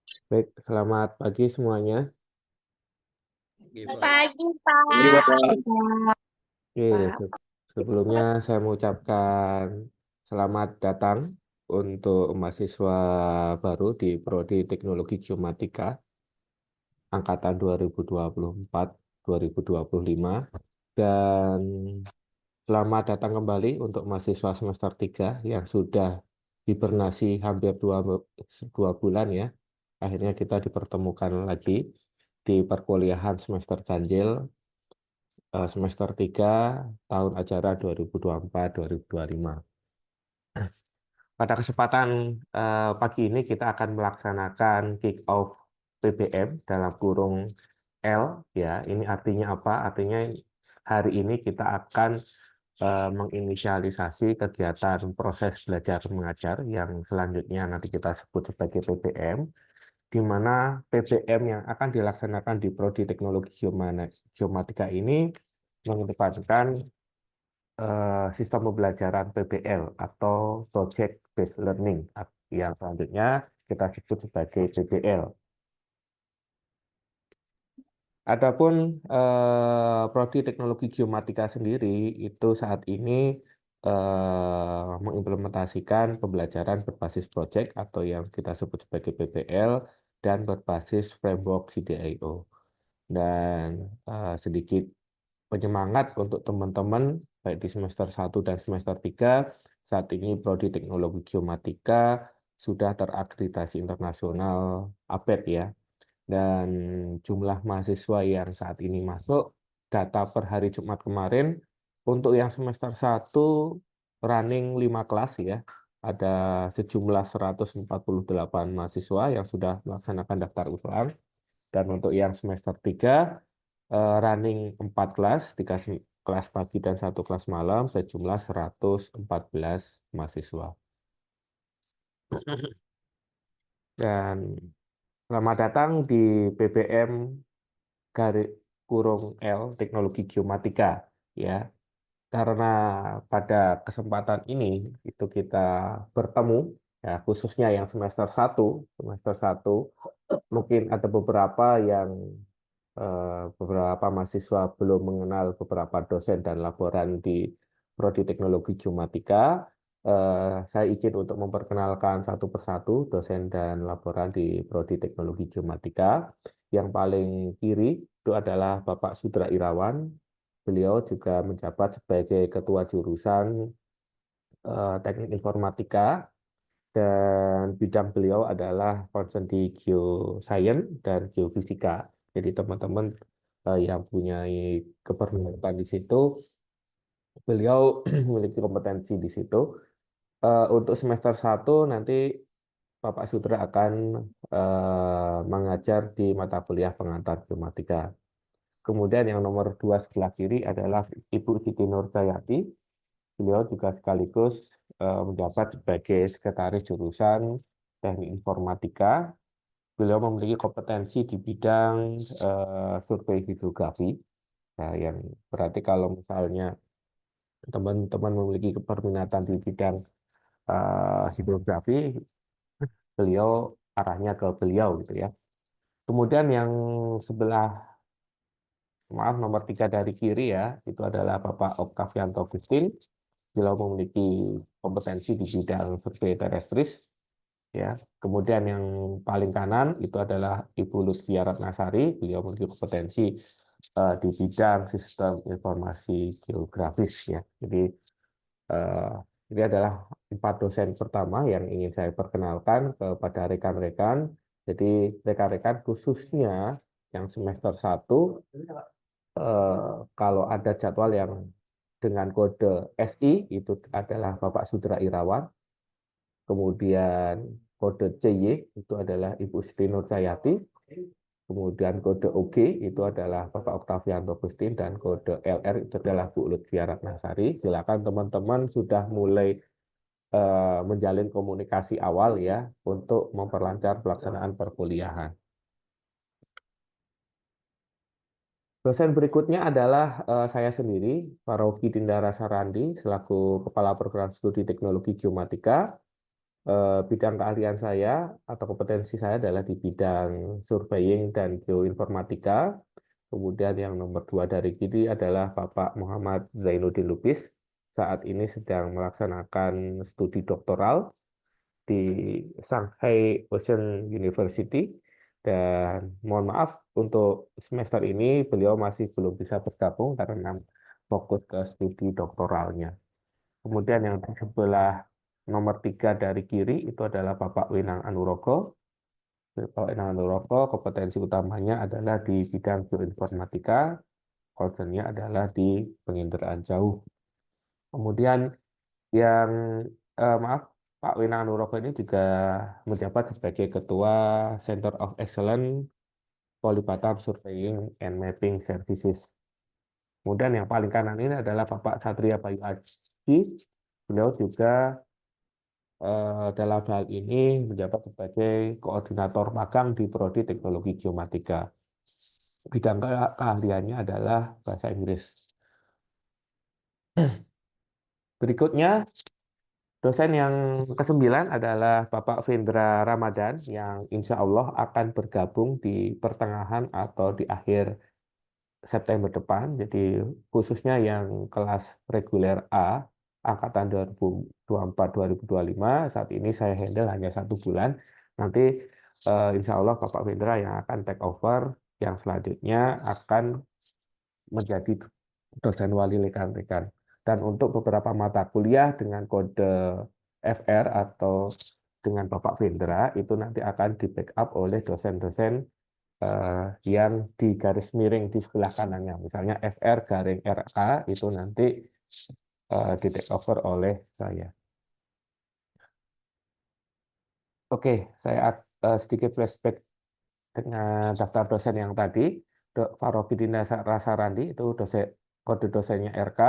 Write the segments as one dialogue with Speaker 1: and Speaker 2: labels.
Speaker 1: Baik, selamat pagi semuanya.
Speaker 2: Selamat pagi, Pak.
Speaker 3: Ini Bapak.
Speaker 1: Oke, sebelumnya saya mengucapkan selamat datang untuk mahasiswa baru di Prodi Teknologi Geomatika angkatan 2024-2025 dan selamat datang kembali untuk mahasiswa semester 3 yang sudah hibernasi hampir dua bulan ya. Akhirnya kita dipertemukan lagi di perkuliahan semester ganjil semester 3 tahun ajaran 2024-2025. Pada kesempatan pagi ini kita akan melaksanakan kick off PBM dalam kurung L ya. Ini artinya apa? Artinya hari ini kita akan menginisialisasi kegiatan proses belajar mengajar yang selanjutnya nanti kita sebut sebagai PBM, di mana PBM yang akan dilaksanakan di Prodi Teknologi Geomatika ini mengedepankan sistem pembelajaran PBL atau Project Based Learning yang selanjutnya kita sebut sebagai PBL. Adapun Prodi Teknologi Geomatika sendiri itu saat ini mengimplementasikan pembelajaran berbasis project atau yang kita sebut sebagai PBL dan berbasis framework CDIO. Dan sedikit penyemangat untuk teman-teman baik di semester 1 dan semester 3 saat ini Prodi Teknologi Geomatika sudah terakreditasi internasional APET ya, dan jumlah mahasiswa yang saat ini masuk data per hari Jumat kemarin untuk yang semester 1 running 5 kelas ya, ada sejumlah 148 mahasiswa yang sudah melaksanakan daftar ulang, dan untuk yang semester 3 running 4 kelas, 3 kelas pagi dan 1 kelas malam, sejumlah 114 mahasiswa. Dan selamat datang di PBM garis kurung L Teknologi Geomatika ya. Karena pada kesempatan ini itu kita bertemu ya, khususnya yang semester satu mungkin ada beberapa mahasiswa belum mengenal beberapa dosen dan laboran di Prodi Teknologi Geomatika. Saya izin untuk memperkenalkan satu persatu dosen dan laboran di Prodi Teknologi Geomatika. Yang paling kiri itu adalah Bapak Sudra Irawan. Beliau juga menjabat sebagai Ketua Jurusan Teknik Informatika dan bidang beliau adalah concern di geoscience dan geofisika. Jadi teman-teman yang punya keberminatan di situ, beliau memiliki kompetensi di situ. Untuk semester 1 nanti Bapak Sudra akan mengajar di mata kuliah pengantar geomatika. Kemudian yang nomor 2 sebelah kiri adalah Ibu Siti Nurjayati. Beliau juga sekaligus menjabat sebagai sekretaris jurusan Teknik Informatika. Beliau memiliki kompetensi di bidang survei hidrografi, ya, yang berarti kalau misalnya teman-teman memiliki keberminatan di bidang hidrografi, beliau arahnya ke beliau gitu ya. Kemudian yang sebelah, maaf, nomor 3 dari kiri ya, itu adalah Bapak Oktavianto Gustin. Beliau memiliki kompetensi di bidang survei terestris ya. Kemudian yang paling kanan itu adalah Ibu Lutfia Ratnasari. Beliau memiliki kompetensi di bidang sistem informasi geografis ya. Jadi eh, ini adalah 4 dosen pertama yang ingin saya perkenalkan kepada rekan-rekan. Jadi rekan-rekan khususnya yang semester 1 kalau ada jadwal yang dengan kode SI itu adalah Bapak Sudra Irawan. Kemudian kode CY itu adalah Ibu Siti Nurjayati. Kemudian kode OG itu adalah Bapak Oktavianto Gustin, dan kode LR itu adalah Bu Lutfia Ratnasari. Silakan teman-teman sudah mulai menjalin komunikasi awal ya untuk memperlancar pelaksanaan perkuliahan. Dosen berikutnya adalah saya sendiri, Paroki Tindara Sarandi, selaku Kepala Program Studi Teknologi Geomatika. Bidang keahlian saya atau kompetensi saya adalah di bidang surveying dan geoinformatika. Kemudian yang nomor 2 dari kiri adalah Bapak Muhammad Zainuddin Lubis. Saat ini sedang melaksanakan studi doktoral di Shanghai Ocean University. Dan mohon maaf untuk semester ini beliau masih belum bisa bergabung karena fokus ke studi doktoralnya. Kemudian yang di sebelah nomor 3 dari kiri itu adalah Bapak Wenang Anurogo. Bapak Wenang Anurogo kompetensi utamanya adalah di bidang bioinformatika, concernnya adalah di penginderaan jauh. Kemudian yang maaf, Pak Wenang Anurogo ini juga menjabat sebagai Ketua Center of Excellence Polibatam Surveying and Mapping Services. Kemudian yang paling kanan ini adalah Bapak Satria Bayu Aji. Beliau juga dalam hal ini menjabat sebagai koordinator magang di Prodi Teknologi Geomatika. Bidang keahliannya adalah bahasa Inggris. Berikutnya, dosen yang ke-9 adalah Bapak Vendra Ramadan yang insya Allah akan bergabung di pertengahan atau di akhir September depan. Jadi khususnya yang kelas reguler A, angkatan 2024-2025, saat ini saya handle hanya 1 bulan. Nanti insya Allah Bapak Vendra yang akan take over, yang selanjutnya akan menjadi dosen wali rekan-rekan. Dan untuk beberapa mata kuliah dengan kode FR atau dengan Bapak Vendra, itu nanti akan di-backup oleh dosen-dosen yang di garis miring di sebelah kanannya. Misalnya FR garing RK itu nanti di take over oleh saya. Oke, saya sedikit flashback dengan daftar dosen yang tadi. Farokidin Rasarandi itu dosen, kode dosennya RK.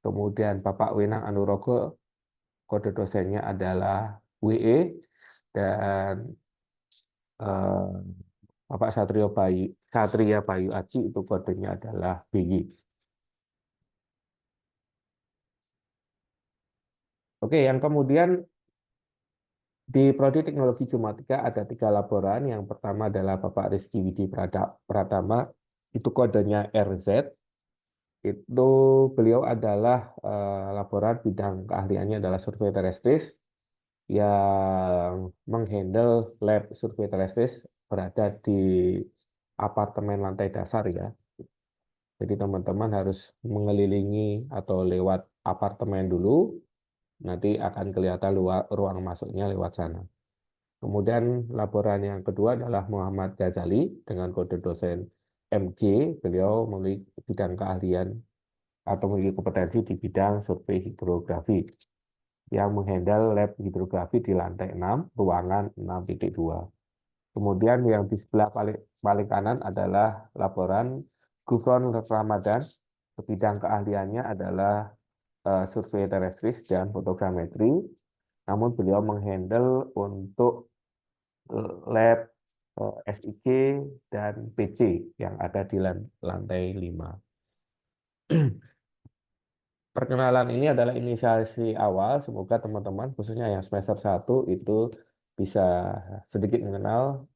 Speaker 1: Kemudian Bapak Wenang Anurogo kode dosennya adalah WE. Dan Bapak Satria Bayu Aji itu kodenya adalah BY. Oke, yang kemudian di Prodi Teknologi Geomatika ada 3 laboran. Yang pertama adalah Bapak Rizky Widi Pratama, itu kodenya RZ. Itu beliau adalah laboran bidang keahliannya adalah survei terestris yang menghandle lab survei terestris berada di apartemen lantai dasar ya. Jadi teman-teman harus mengelilingi atau lewat apartemen dulu, nanti akan kelihatan ruang masuknya lewat sana. Kemudian laporan yang kedua adalah Muhammad Ghazali dengan kode dosen MG. Beliau memiliki bidang keahlian atau memiliki kompetensi di bidang survei hidrografi yang menghandle lab hidrografi di lantai 6, ruangan 6.2. Kemudian yang di sebelah paling kanan adalah laporan Gufron Ramadan. Bidang keahliannya adalah survei terestris dan fotogrametri. Namun beliau menghandle untuk lab SIG dan PC yang ada di lantai 5. Perkenalan ini adalah inisiasi awal, semoga teman-teman khususnya yang semester 1 itu bisa sedikit mengenal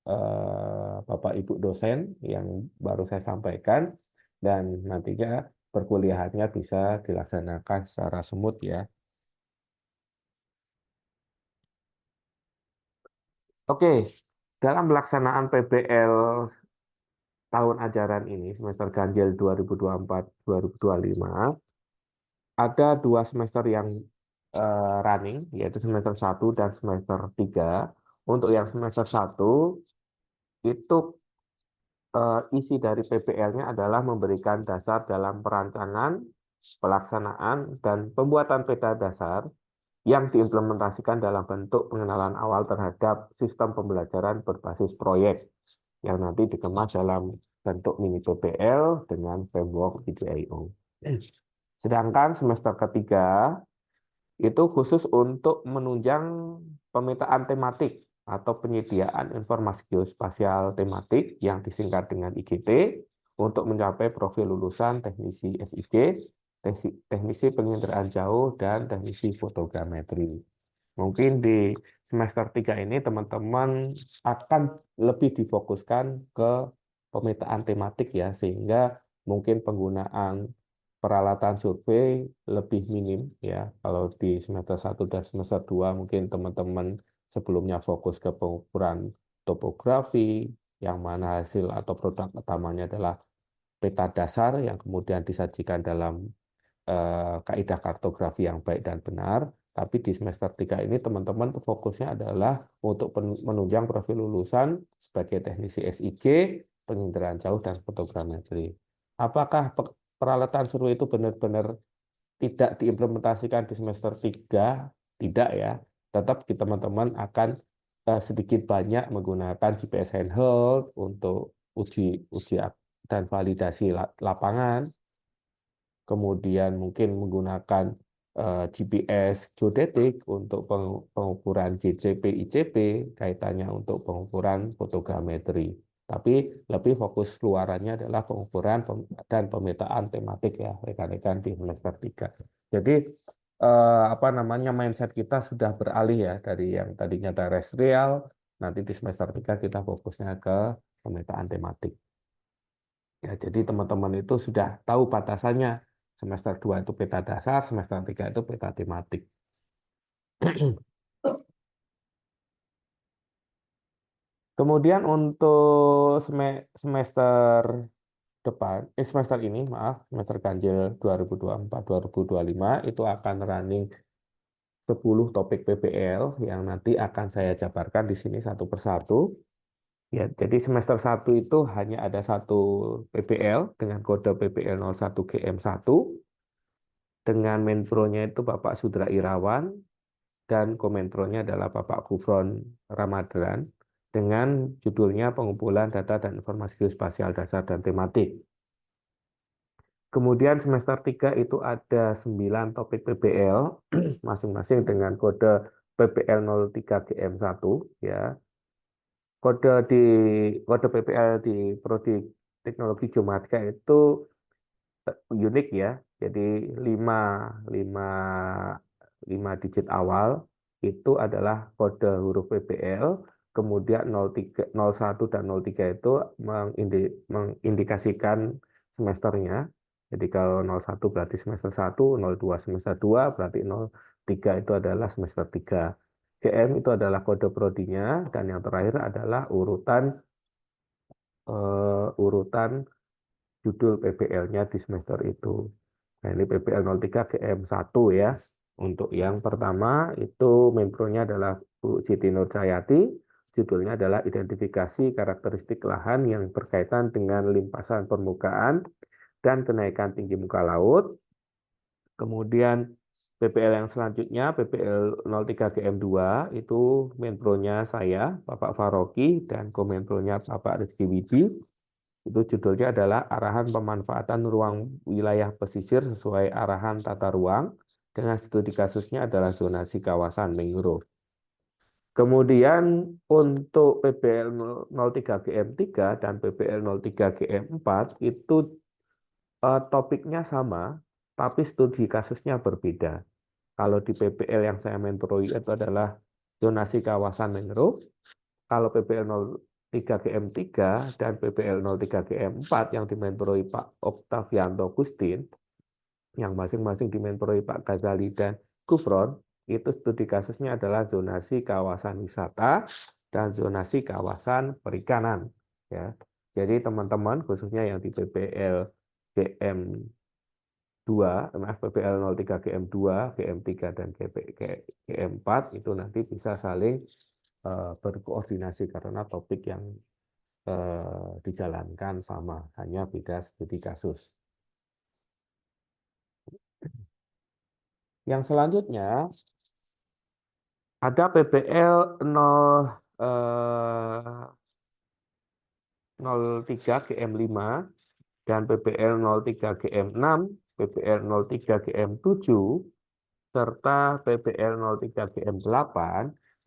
Speaker 1: Bapak Ibu dosen yang baru saya sampaikan, dan nantinya perkuliahannya bisa dilaksanakan secara smooth ya. Oke, dalam pelaksanaan PBL tahun ajaran ini, semester ganjil 2024-2025, ada 2 semester yang running, yaitu semester 1 dan semester 3. Untuk yang semester 1, itu isi dari PBL-nya adalah memberikan dasar dalam perancangan, pelaksanaan, dan pembuatan peta dasar yang diimplementasikan dalam bentuk pengenalan awal terhadap sistem pembelajaran berbasis proyek yang nanti dikemas dalam bentuk mini PBL dengan framework IDIO. Sedangkan semester ketiga itu khusus untuk menunjang pemetaan tematik atau penyediaan informasi geospasial tematik yang disingkat dengan IGT untuk mencapai profil lulusan teknisi SIG, teknisi penginderaan jauh, dan teknisi fotogrametri. Mungkin di semester 3 ini teman-teman akan lebih difokuskan ke pemetaan tematik ya, sehingga mungkin penggunaan peralatan survei lebih minim ya. Kalau di semester 1 dan semester 2 mungkin teman-teman sebelumnya fokus ke pengukuran topografi, yang mana hasil atau produk utamanya adalah peta dasar yang kemudian disajikan dalam kaidah kartografi yang baik dan benar. Tapi di semester 3 ini teman-teman fokusnya adalah untuk menunjang profil lulusan sebagai teknisi SIG, penginderaan jauh, dan fotogrametri. Apakah peralatan survei itu benar-benar tidak diimplementasikan di semester 3? Tidak ya. Tetap teman-teman akan sedikit banyak menggunakan GPS handheld untuk uji dan validasi lapangan, kemudian mungkin menggunakan GPS geodetik untuk pengukuran JCP, ICP, kaitannya untuk pengukuran fotogrametri. Tapi lebih fokus keluarannya adalah pengukuran dan pemetaan tematik ya, rekan-rekan di semester 3. Jadi apa namanya, mindset kita sudah beralih ya dari yang tadinya terestrial, nanti di semester 3 kita fokusnya ke pemetaan tematik. Ya, jadi teman-teman itu sudah tahu batasannya. Semester 2 itu peta dasar, semester 3 itu peta tematik. Kemudian untuk semester depan, semester ini, maaf, semester ganjil 2024-2025 itu akan running 10 topik PPL yang nanti akan saya jabarkan di sini satu persatu. Ya, jadi semester 1 itu hanya ada satu PPL dengan kode PPL 01 GM1 dengan menpronya itu Bapak Sudra Irawan dan komentronya adalah Bapak Gufron Ramadhan dengan judulnya pengumpulan data dan informasi geospasial dasar dan tematik. Kemudian semester 3 itu ada 9 topik PPL masing-masing dengan kode PPL 03 GM1 ya. Kode PPL di Prodi Teknologi Geomatika itu unik ya. Jadi 5 digit awal itu adalah kode huruf PPL, kemudian 03, 01 dan 03 itu mengindikasikan semesternya. Jadi kalau 01 berarti semester 1, 02 semester 2, berarti 03 itu adalah semester 3. GM itu adalah kode prodinya, dan yang terakhir adalah urutan judul PPL-nya di semester itu. Nah, ini PPL 03 GM1 ya. Untuk yang pertama itu menpronya adalah Bu Siti Nurjayati. Judulnya adalah identifikasi karakteristik lahan yang berkaitan dengan limpasan permukaan dan kenaikan tinggi muka laut. Kemudian PPL yang selanjutnya, PPL 03 GM2, itu menpronya saya, Bapak Faroki, dan komentronya Bapak Rizky Widi. Itu judulnya adalah arahan pemanfaatan ruang wilayah pesisir sesuai arahan tata ruang, dengan studi kasusnya adalah zonasi kawasan mangrove. Kemudian untuk PPL 03 GM3 dan PPL 03 GM4 itu topiknya sama, tapi studi kasusnya berbeda. Kalau di PPL yang saya mentoroi itu adalah zonasi kawasan mangrove. Kalau PPL 03 GM3 dan PPL 03 GM4 yang dimentoroi Pak Oktavianto Gustin, yang masing-masing dimentoroi Pak Ghazali dan Gufron, itu studi kasusnya adalah zonasi kawasan wisata dan zonasi kawasan perikanan. Ya. Jadi teman-teman, khususnya yang di PPL PPL 03 GM2, GM3, dan GM4 itu nanti bisa saling berkoordinasi karena topik yang dijalankan sama, hanya beda studi kasus. Yang selanjutnya ada PPL 03 GM5 dan PPL 03 GM6, PPL 03 GM7, serta PPL 03 GM8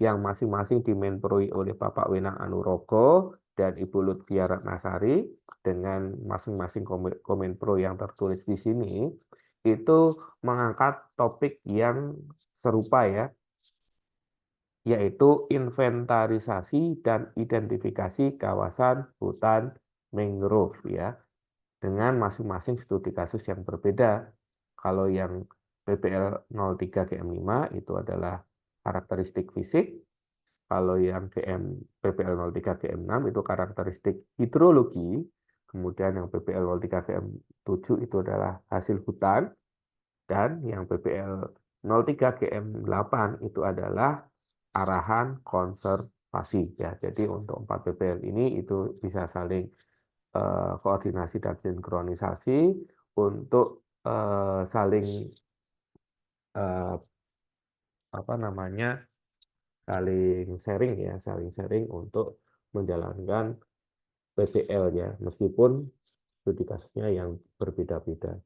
Speaker 1: yang masing-masing dimenproi oleh Bapak Wenang Anurogo dan Ibu Lutfia Ratnasari dengan masing-masing komenpro yang tertulis di sini, itu mengangkat topik yang serupa ya. yaitu inventarisasi dan identifikasi kawasan hutan mangrove ya, dengan masing-masing studi kasus yang berbeda. Kalau yang PPL 03 GM5 itu adalah karakteristik fisik, kalau yang PPL 03 GM6 itu karakteristik hidrologi, kemudian yang PPL 03 GM7 itu adalah hasil hutan, dan yang PPL 03 GM8 itu adalah arahan konservasi ya. Jadi untuk 4 PPL ini itu bisa saling koordinasi dan sinkronisasi untuk saling eh, apa namanya saling sharing untuk menjalankan PPL ya, meskipun studi kasusnya yang berbeda-beda.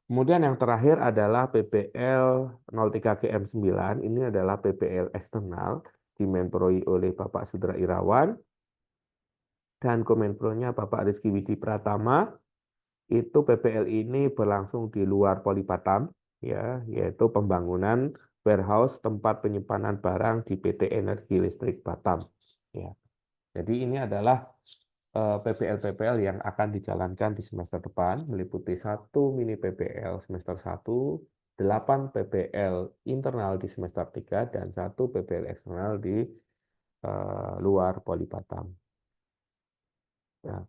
Speaker 1: Kemudian yang terakhir adalah PPL 03 GM9, ini adalah PPL eksternal dimenproi oleh Bapak Sudra Irawan dan Komenpronya Bapak Rizky Widi Pratama. Itu PPL ini berlangsung di luar Polibatam ya, yaitu pembangunan warehouse tempat penyimpanan barang di PT Energi Listrik Batam ya. Jadi ini adalah PPL-PPL yang akan dijalankan di semester depan, meliputi 1 mini PPL semester 1, 8 PPL internal di semester 3, dan 1 PPL eksternal di luar Polibatam. Ya.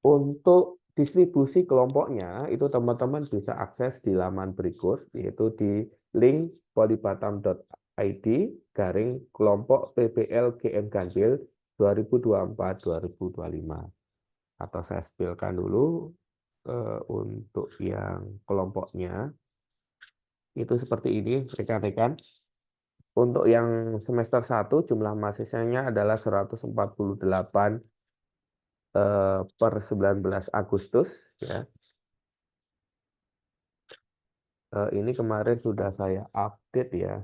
Speaker 1: Untuk distribusi kelompoknya, itu teman-teman bisa akses di laman berikut, yaitu di link polibatam.id/kelompok PPL GM Ganjil 2024-2025. Atau saya spilkan dulu untuk yang kelompoknya. Itu seperti ini, rekan-rekan. Untuk yang semester 1, jumlah mahasiswanya adalah 148 per 19 Agustus ya. Ini kemarin sudah saya update ya,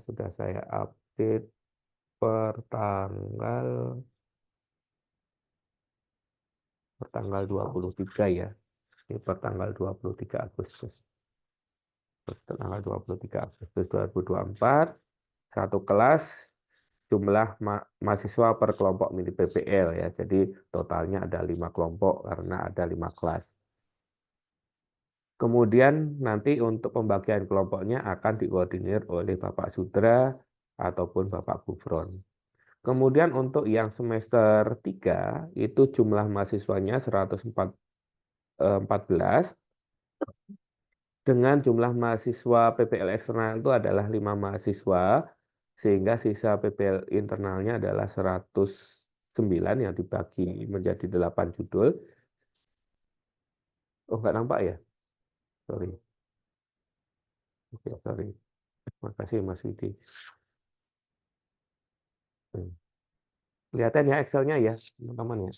Speaker 1: per tanggal 23 ya. Ini per tanggal 23 Agustus. Per tanggal 23 Agustus 2024, satu kelas jumlah mahasiswa per kelompok mini PPL ya. Jadi totalnya ada 5 kelompok karena ada 5 kelas. Kemudian nanti untuk pembagian kelompoknya akan dikoordinir oleh Bapak Sudra ataupun Bapak Gufron. Kemudian untuk yang semester 3 itu jumlah mahasiswanya 114 dengan jumlah mahasiswa PPL eksternal itu adalah 5 mahasiswa, sehingga sisa PPL internalnya adalah 109 yang dibagi menjadi 8 judul. Oh, nggak nampak ya? Sorry. Oke, sorry. Makasih Mas Widi. Kelihatan ya Excel-nya ya, teman-teman ya.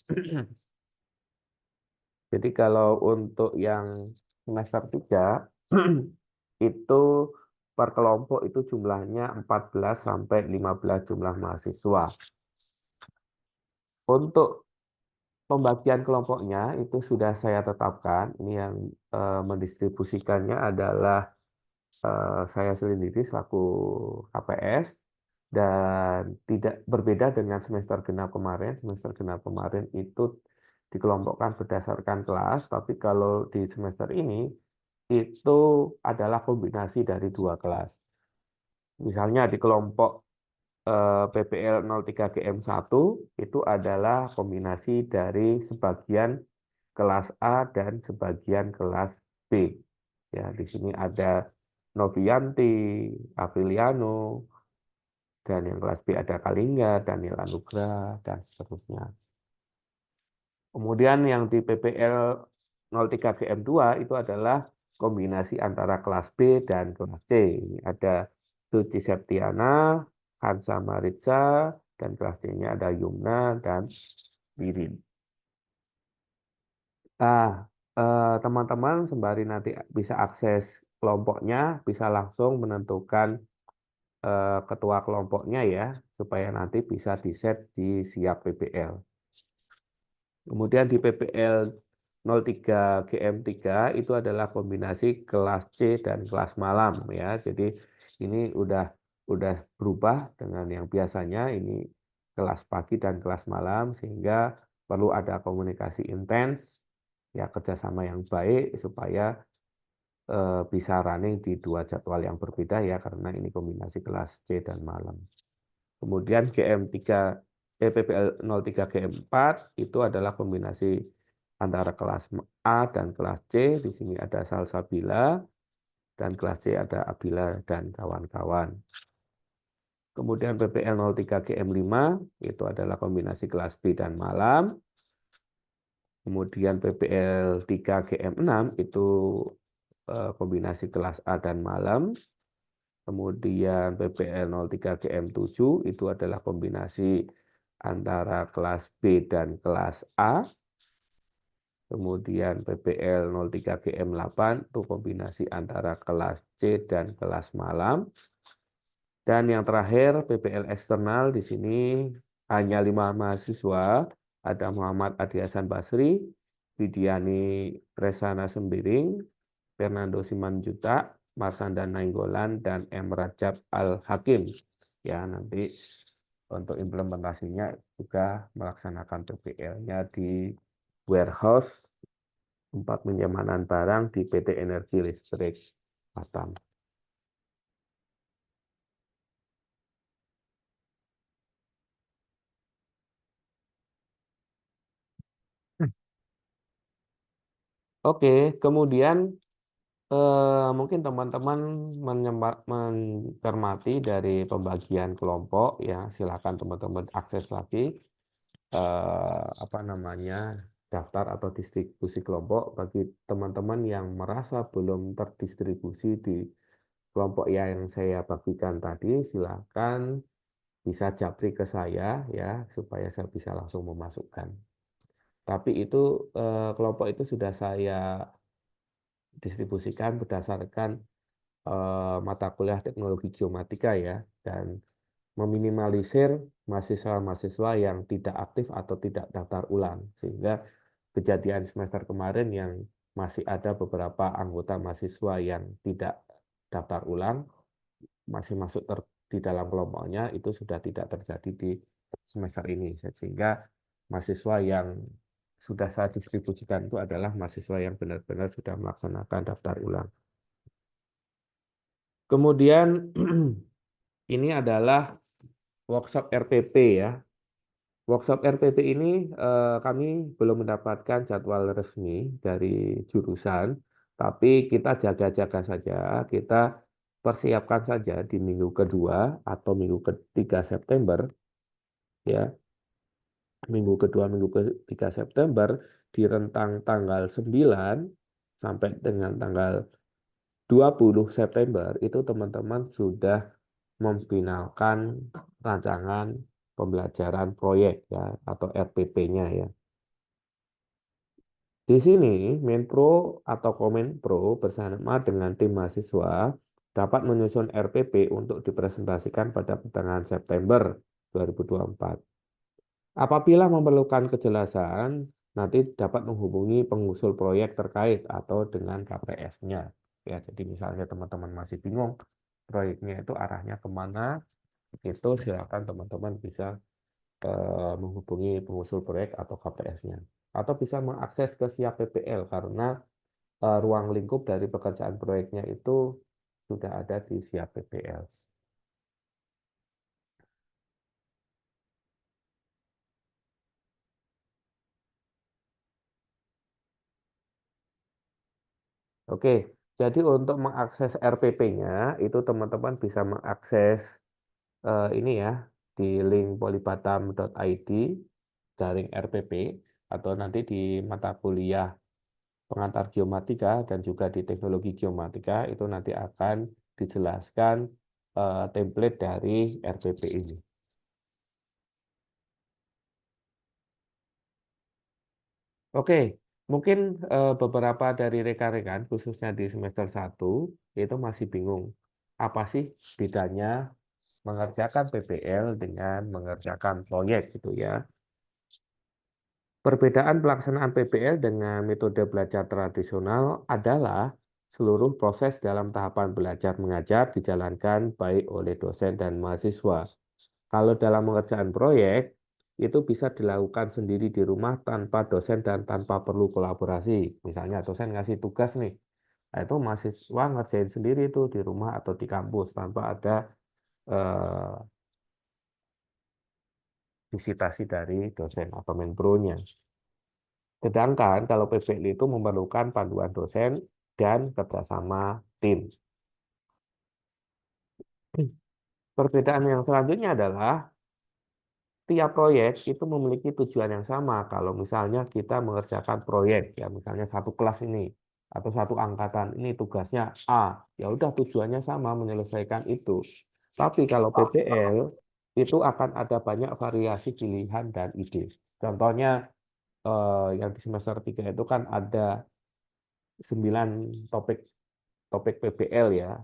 Speaker 1: Jadi kalau untuk yang semester 3, itu per kelompok itu jumlahnya 14 sampai 15 jumlah mahasiswa. Untuk pembagian kelompoknya itu sudah saya tetapkan. Ini yang mendistribusikannya adalah saya sendiri selaku KPS, dan tidak berbeda dengan semester genap kemarin. Semester genap kemarin itu dikelompokkan berdasarkan kelas, tapi kalau di semester ini itu adalah kombinasi dari 2 kelas. Misalnya di kelompok PPL 03 GM1 itu adalah kombinasi dari sebagian kelas A dan sebagian kelas B. Ya, di sini ada Novianti, Aviliano, dan yang kelas B ada Kalingga, Daniel Anugrah, dan seterusnya. Kemudian yang di PPL 03 GM2 itu adalah kombinasi antara kelas B dan kelas C. Ini ada Suci Septiana, Hansa Maritza, dan kelas C-nya ada Yumna dan Wirin. Teman-teman sembari nanti bisa akses kelompoknya, bisa langsung menentukan ketua kelompoknya ya, supaya nanti bisa di-set di siap PPL. Kemudian di PPL 03 GM3 itu adalah kombinasi kelas C dan kelas malam ya. Jadi ini udah udah berubah dengan yang biasanya ini kelas pagi dan kelas malam, sehingga perlu ada komunikasi intens, ya kerjasama yang baik supaya bisa running di dua jadwal yang berbeda ya, karena ini kombinasi kelas C dan malam. Kemudian PPL 03 GM4 itu adalah kombinasi antara kelas A dan kelas C. Di sini ada Salsabila, dan kelas C ada Abila dan kawan-kawan. Kemudian PPL 03 GM5 itu adalah kombinasi kelas B dan malam. Kemudian PPL 3 GM6 itu kombinasi kelas A dan malam. Kemudian PPL 03 GM7 itu adalah kombinasi antara kelas B dan kelas A. Kemudian PPL 03 GM8 itu kombinasi antara kelas C dan kelas malam. Dan yang terakhir PPL eksternal, di sini hanya 5 mahasiswa, ada Muhammad Adi Hasan Basri, Widiani Presana Sembiring, Fernando Simanjuta, Marsanda Nainggolan, dan M. Rajab Al-Hakim. Ya, nanti untuk implementasinya juga melaksanakan PPL-nya di warehouse tempat penyimpanan barang di PT Energi Listrik Batam. Oke, kemudian mungkin teman-teman mencermati dari pembagian kelompok ya, silakan teman-teman akses lagi apa namanya daftar atau distribusi kelompok. Bagi teman-teman yang merasa belum terdistribusi di kelompok yang saya bagikan tadi, silakan bisa japri ke saya ya, supaya saya bisa langsung memasukkan. Tapi itu kelompok itu sudah saya distribusikan berdasarkan mata kuliah teknologi geomatika ya, dan meminimalisir mahasiswa-mahasiswa yang tidak aktif atau tidak daftar ulang, sehingga kejadian semester kemarin yang masih ada beberapa anggota mahasiswa yang tidak daftar ulang masih masuk di dalam kelompoknya, itu sudah tidak terjadi di semester ini, sehingga mahasiswa yang sudah saya distribusikan itu adalah mahasiswa yang benar-benar sudah melaksanakan daftar ulang. Kemudian ini adalah workshop RPP ya. Workshop RPP ini kami belum mendapatkan jadwal resmi dari jurusan, tapi kita jaga-jaga saja, kita persiapkan saja di minggu kedua atau minggu ketiga September, ya. Minggu kedua, minggu ketiga September, di rentang tanggal 9 sampai dengan tanggal 20 September, itu teman-teman sudah memfinalkan rancangan pembelajaran proyek ya, atau RPP-nya ya. Di sini Menpro atau Komenpro bersama dengan tim mahasiswa dapat menyusun RPP untuk dipresentasikan pada pertengahan September 2024. Apabila memerlukan kejelasan, nanti dapat menghubungi pengusul proyek terkait atau dengan KPS-nya. Ya, jadi misalnya teman-teman masih bingung proyeknya itu arahnya kemana, itu silakan teman-teman bisa menghubungi pengusul proyek atau KPS-nya. Atau bisa mengakses ke Siap PPL, karena ruang lingkup dari pekerjaan proyeknya itu sudah ada di Siap PPL. Oke, jadi untuk mengakses RPP-nya, itu teman-teman bisa mengakses ini ya, di link polibatam.id garing RPP, atau nanti di mata kuliah pengantar geomatika dan juga di teknologi geomatika itu nanti akan dijelaskan template dari RPP ini. Oke, mungkin beberapa dari rekan-rekan khususnya di semester 1 itu masih bingung apa sih bedanya mengerjakan PPL dengan mengerjakan proyek gitu ya. Perbedaan pelaksanaan PPL dengan metode belajar tradisional adalah seluruh proses dalam tahapan belajar mengajar dijalankan baik oleh dosen dan mahasiswa. Kalau dalam mengerjakan proyek, itu bisa dilakukan sendiri di rumah tanpa dosen dan tanpa perlu kolaborasi. Misalnya dosen ngasih tugas nih, nah itu mahasiswa ngerjain sendiri itu di rumah atau di kampus tanpa ada visitasi dari dosen atau menpronya. Sedangkan kalau PBL itu memerlukan panduan dosen dan kerjasama tim. Perbedaan yang selanjutnya adalah tiap proyek itu memiliki tujuan yang sama. Kalau misalnya kita mengerjakan proyek, ya misalnya satu kelas ini atau satu angkatan ini tugasnya A, ya udah tujuannya sama menyelesaikan itu. Tapi kalau PBL itu akan ada banyak variasi pilihan dan ide. Contohnya yang di semester 3 itu kan ada 9 topik topik PBL ya,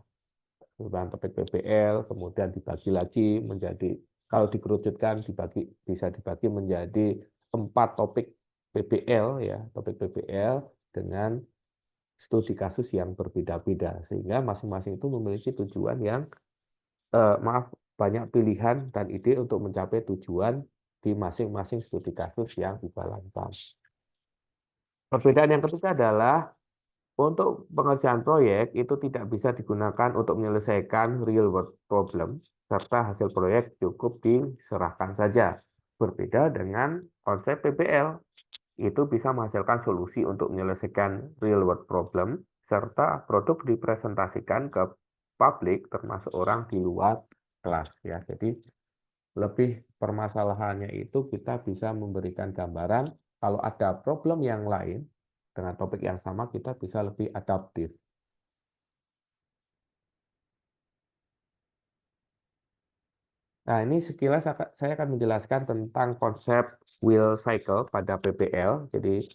Speaker 1: 9 topik PBL, kemudian dibagi lagi menjadi, kalau dikerucutkan bisa dibagi menjadi 4 topik PBL ya, topik PBL dengan studi kasus yang berbeda-beda, sehingga masing-masing itu memiliki tujuan yang banyak pilihan dan ide untuk mencapai tujuan di masing-masing studi kasus yang dijalankan. Perbedaan yang ketiga adalah untuk pengerjaan proyek itu tidak bisa digunakan untuk menyelesaikan real world problem, serta hasil proyek cukup diserahkan saja. Berbeda dengan konsep PBL, itu bisa menghasilkan solusi untuk menyelesaikan real world problem, serta produk dipresentasikan ke publik termasuk orang di luar kelas. Ya. Jadi lebih permasalahannya itu kita bisa memberikan gambaran kalau ada problem yang lain, dengan topik yang sama kita bisa lebih adaptif. Nah, ini sekilas saya akan menjelaskan tentang konsep wheel cycle pada PBL. Jadi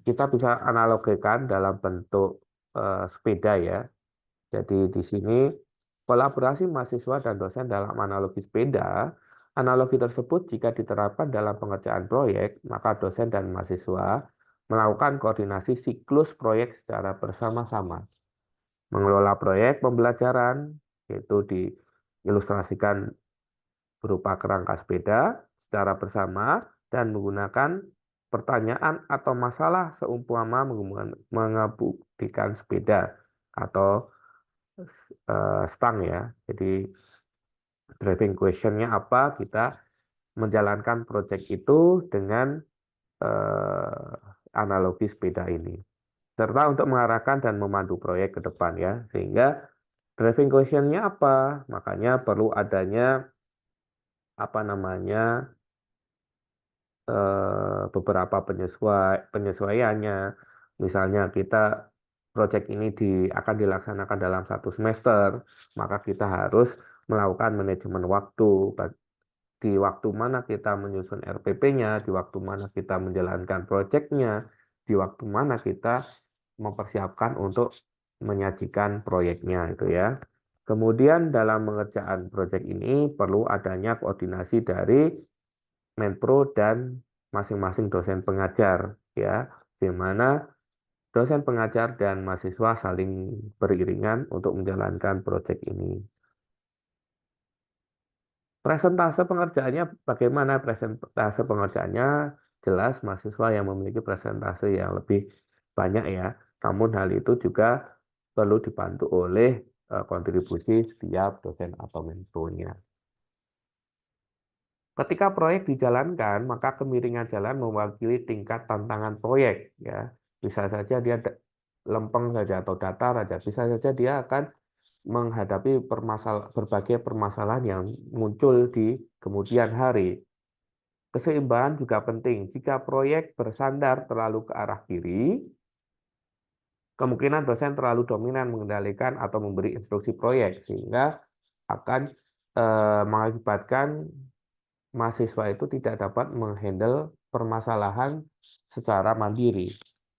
Speaker 1: kita bisa analogikan dalam bentuk sepeda ya. Jadi di sini kolaborasi mahasiswa dan dosen dalam analogi sepeda. Analogi tersebut jika diterapkan dalam pengerjaan proyek, maka dosen dan mahasiswa melakukan koordinasi siklus proyek secara bersama-sama. Mengelola proyek pembelajaran, yaitu diilustrasikan berupa kerangka sepeda secara bersama dan menggunakan pertanyaan atau masalah seumpama mengemudikan sepeda atau stang ya. Jadi driving question-nya apa, kita menjalankan proyek itu dengan analogi sepeda ini. Serta untuk mengarahkan dan memandu proyek ke depan ya. Sehingga driving question-nya apa? Makanya perlu adanya apa namanya beberapa penyesuaiannya. Misalnya kita proyek ini akan dilaksanakan dalam 1 semester, maka kita harus melakukan manajemen waktu. Di waktu mana kita menyusun RPP-nya, di waktu mana kita menjalankan proyeknya, di waktu mana kita mempersiapkan untuk menyajikan proyeknya itu ya. Kemudian dalam mengerjakan proyek ini perlu adanya koordinasi dari menpro dan masing-masing dosen pengajar ya, di mana dosen pengajar dan mahasiswa saling beriringan untuk menjalankan proyek ini. Presentase pengerjaannya bagaimana? Presentase pengerjaannya jelas mahasiswa yang memiliki presentase yang lebih banyak ya. Namun hal itu juga perlu dibantu oleh kontribusi setiap dosen atau mentornya. Ketika proyek dijalankan, maka kemiringan jalan mewakili tingkat tantangan proyek ya. Bisa saja dia lempeng saja atau datar saja, bisa saja dia akan menghadapi berbagai permasalahan yang muncul di kemudian hari. Keseimbangan juga penting. Jika proyek bersandar terlalu ke arah kiri, kemungkinan dosen terlalu dominan mengendalikan atau memberi instruksi proyek, sehingga akan mengakibatkan mahasiswa itu tidak dapat menghandle permasalahan secara mandiri.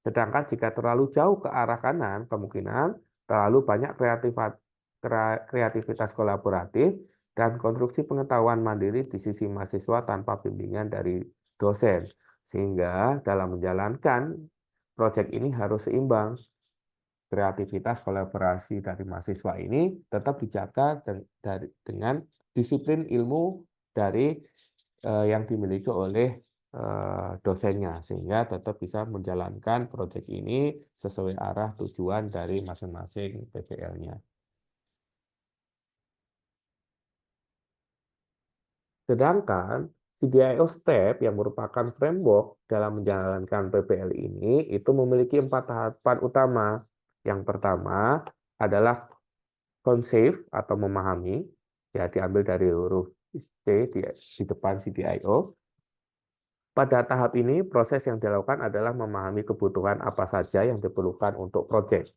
Speaker 1: Sedangkan jika terlalu jauh ke arah kanan, kemungkinan terlalu banyak kreativitas kolaboratif dan konstruksi pengetahuan mandiri di sisi mahasiswa tanpa bimbingan dari dosen. Sehingga dalam menjalankan proyek ini harus seimbang. kreativitas kolaborasi dari mahasiswa ini tetap dijaga dengan disiplin ilmu dari yang dimiliki oleh dosennya, sehingga tetap bisa menjalankan proyek ini sesuai arah tujuan dari masing-masing PPL-nya. Sedangkan CDIO Step yang merupakan framework dalam menjalankan PPL ini itu memiliki 4 tahapan utama. Yang pertama adalah conceive atau memahami, ya diambil dari huruf C di depan CDIO. Pada tahap ini, proses yang dilakukan adalah memahami kebutuhan apa saja yang diperlukan untuk proyek.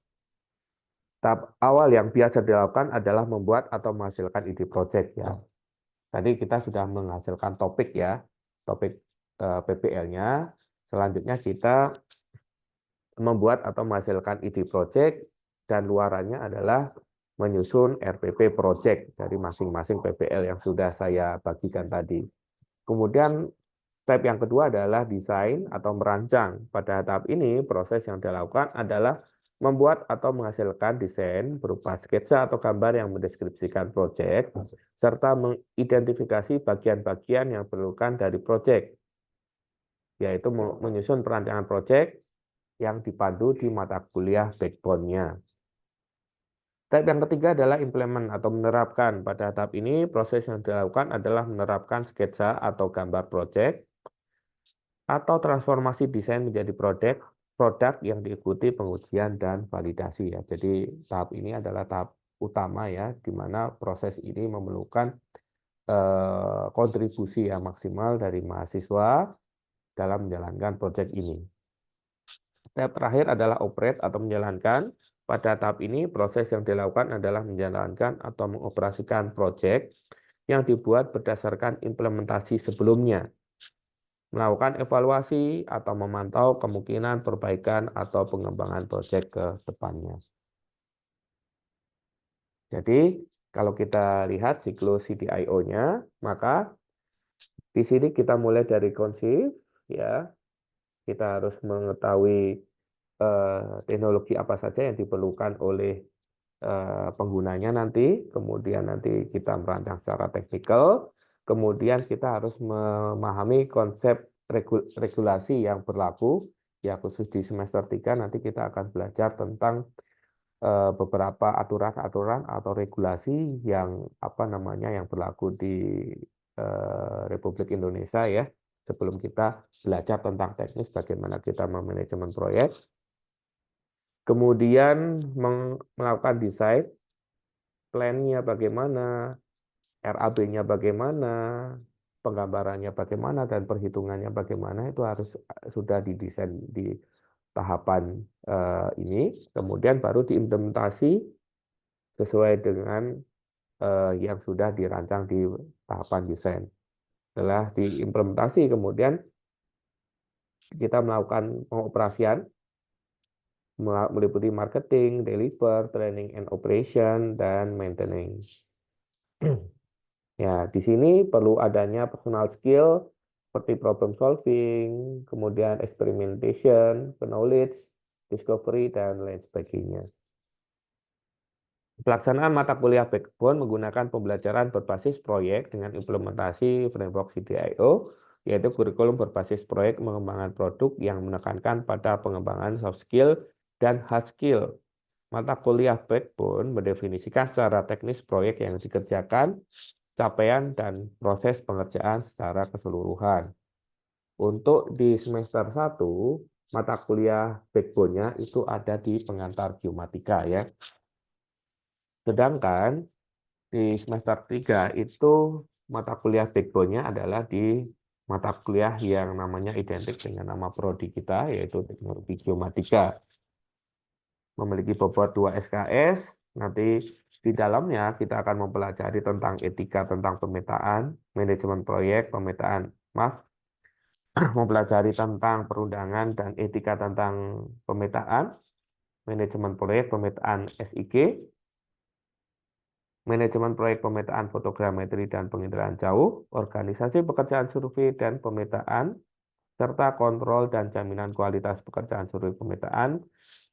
Speaker 1: Tahap awal yang biasa dilakukan adalah membuat atau menghasilkan ide proyek, ya. Tadi kita sudah menghasilkan topik, ya, topik PPL-nya. Selanjutnya kita membuat atau menghasilkan ide proyek, dan luarannya adalah menyusun RPP project dari masing-masing PPL yang sudah saya bagikan tadi. Kemudian step yang kedua adalah desain atau merancang. Pada tahap ini proses yang dilakukan adalah membuat atau menghasilkan desain berupa sketsa atau gambar yang mendeskripsikan proyek serta mengidentifikasi bagian-bagian yang diperlukan dari proyek, yaitu menyusun perancangan proyek yang dipandu di mata kuliah backbone-nya. Tahap yang ketiga adalah implement atau menerapkan. Pada tahap ini, proses yang dilakukan adalah menerapkan sketsa atau gambar proyek atau transformasi desain menjadi produk yang diikuti pengujian dan validasi, ya. Jadi tahap ini adalah tahap utama, ya, di mana proses ini memerlukan kontribusi yang maksimal dari mahasiswa dalam menjalankan proyek ini. Tahap terakhir adalah operate atau menjalankan. Pada tahap ini, proses yang dilakukan adalah menjalankan atau mengoperasikan proyek yang dibuat berdasarkan implementasi sebelumnya, melakukan evaluasi atau memantau kemungkinan perbaikan atau pengembangan proyek ke depannya. Jadi, kalau kita lihat siklus CDIO-nya, maka di sini kita mulai dari conceive, ya. Kita harus mengetahui teknologi apa saja yang diperlukan oleh penggunanya nanti, kemudian nanti kita merancang secara teknikal, kemudian kita harus memahami konsep regulasi yang berlaku, ya, khusus di semester 3 nanti kita akan belajar tentang beberapa aturan-aturan atau regulasi yang yang berlaku di Republik Indonesia, ya, sebelum kita belajar tentang teknis bagaimana kita memanajemen proyek. Kemudian melakukan desain, plan-nya bagaimana, RAB-nya bagaimana, penggambarannya bagaimana, dan perhitungannya bagaimana, itu harus sudah didesain di tahapan ini. Kemudian baru diimplementasi sesuai dengan yang sudah dirancang di tahapan desain. Setelah diimplementasi, kemudian kita melakukan pengoperasian, meliputi marketing, deliver, training and operation, dan maintenance. Ya, di sini perlu adanya personal skill seperti problem solving, kemudian experimentation, knowledge, discovery, dan lain sebagainya. Pelaksanaan mata kuliah backbone menggunakan pembelajaran berbasis proyek dengan implementasi framework CDIO, yaitu kurikulum berbasis proyek mengembangkan produk yang menekankan pada pengembangan soft skill dan hard skill. Mata kuliah backbone mendefinisikan secara teknis proyek yang dikerjakan, capaian, dan proses pengerjaan secara keseluruhan. Untuk di semester 1, mata kuliah backbone-nya itu ada di pengantar geomatika, ya. Sedangkan di semester 3 itu mata kuliah backbone-nya adalah di mata kuliah yang namanya identik dengan nama prodi kita, yaitu teknologi geomatika. Memiliki bobot 2 SKS, nanti di dalamnya kita akan mempelajari tentang etika tentang pemetaan, manajemen proyek, mempelajari tentang perundangan dan etika tentang pemetaan, manajemen proyek pemetaan SIG, manajemen proyek pemetaan fotogrametri dan penginderaan jauh, organisasi pekerjaan survei dan pemetaan, serta kontrol dan jaminan kualitas pekerjaan survei pemetaan,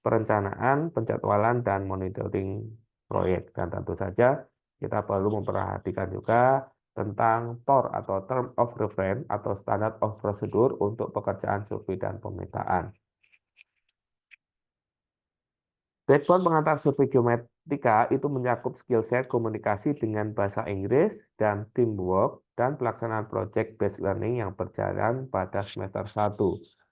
Speaker 1: perencanaan, penjadwalan, dan monitoring proyek. Dan tentu saja kita perlu memperhatikan juga tentang TOR atau Term of Reference atau Standard of Procedure untuk pekerjaan survei dan pemetaan. Backbone pengantar survei geometria itu mencakup skill set komunikasi dengan bahasa Inggris dan teamwork dan pelaksanaan project based learning yang berjalan pada semester 1.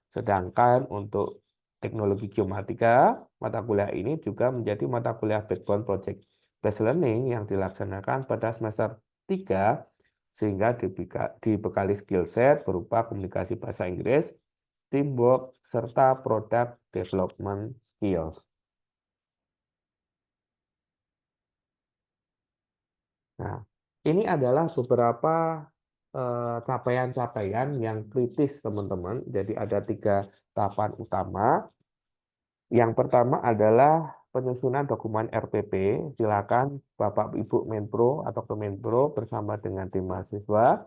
Speaker 1: Sedangkan untuk teknologi geometria, mata kuliah ini juga menjadi mata kuliah backbone project based learning yang dilaksanakan pada semester 3 sehingga dibekali skill set berupa komunikasi bahasa Inggris, teamwork, serta product development skills. Nah, ini adalah beberapa capaian-capaian yang kritis, teman-teman. Jadi ada 3 tahapan utama. Yang pertama adalah penyusunan dokumen RPP. Silakan Bapak Ibu Menpro atau Kemenpro bersama dengan tim mahasiswa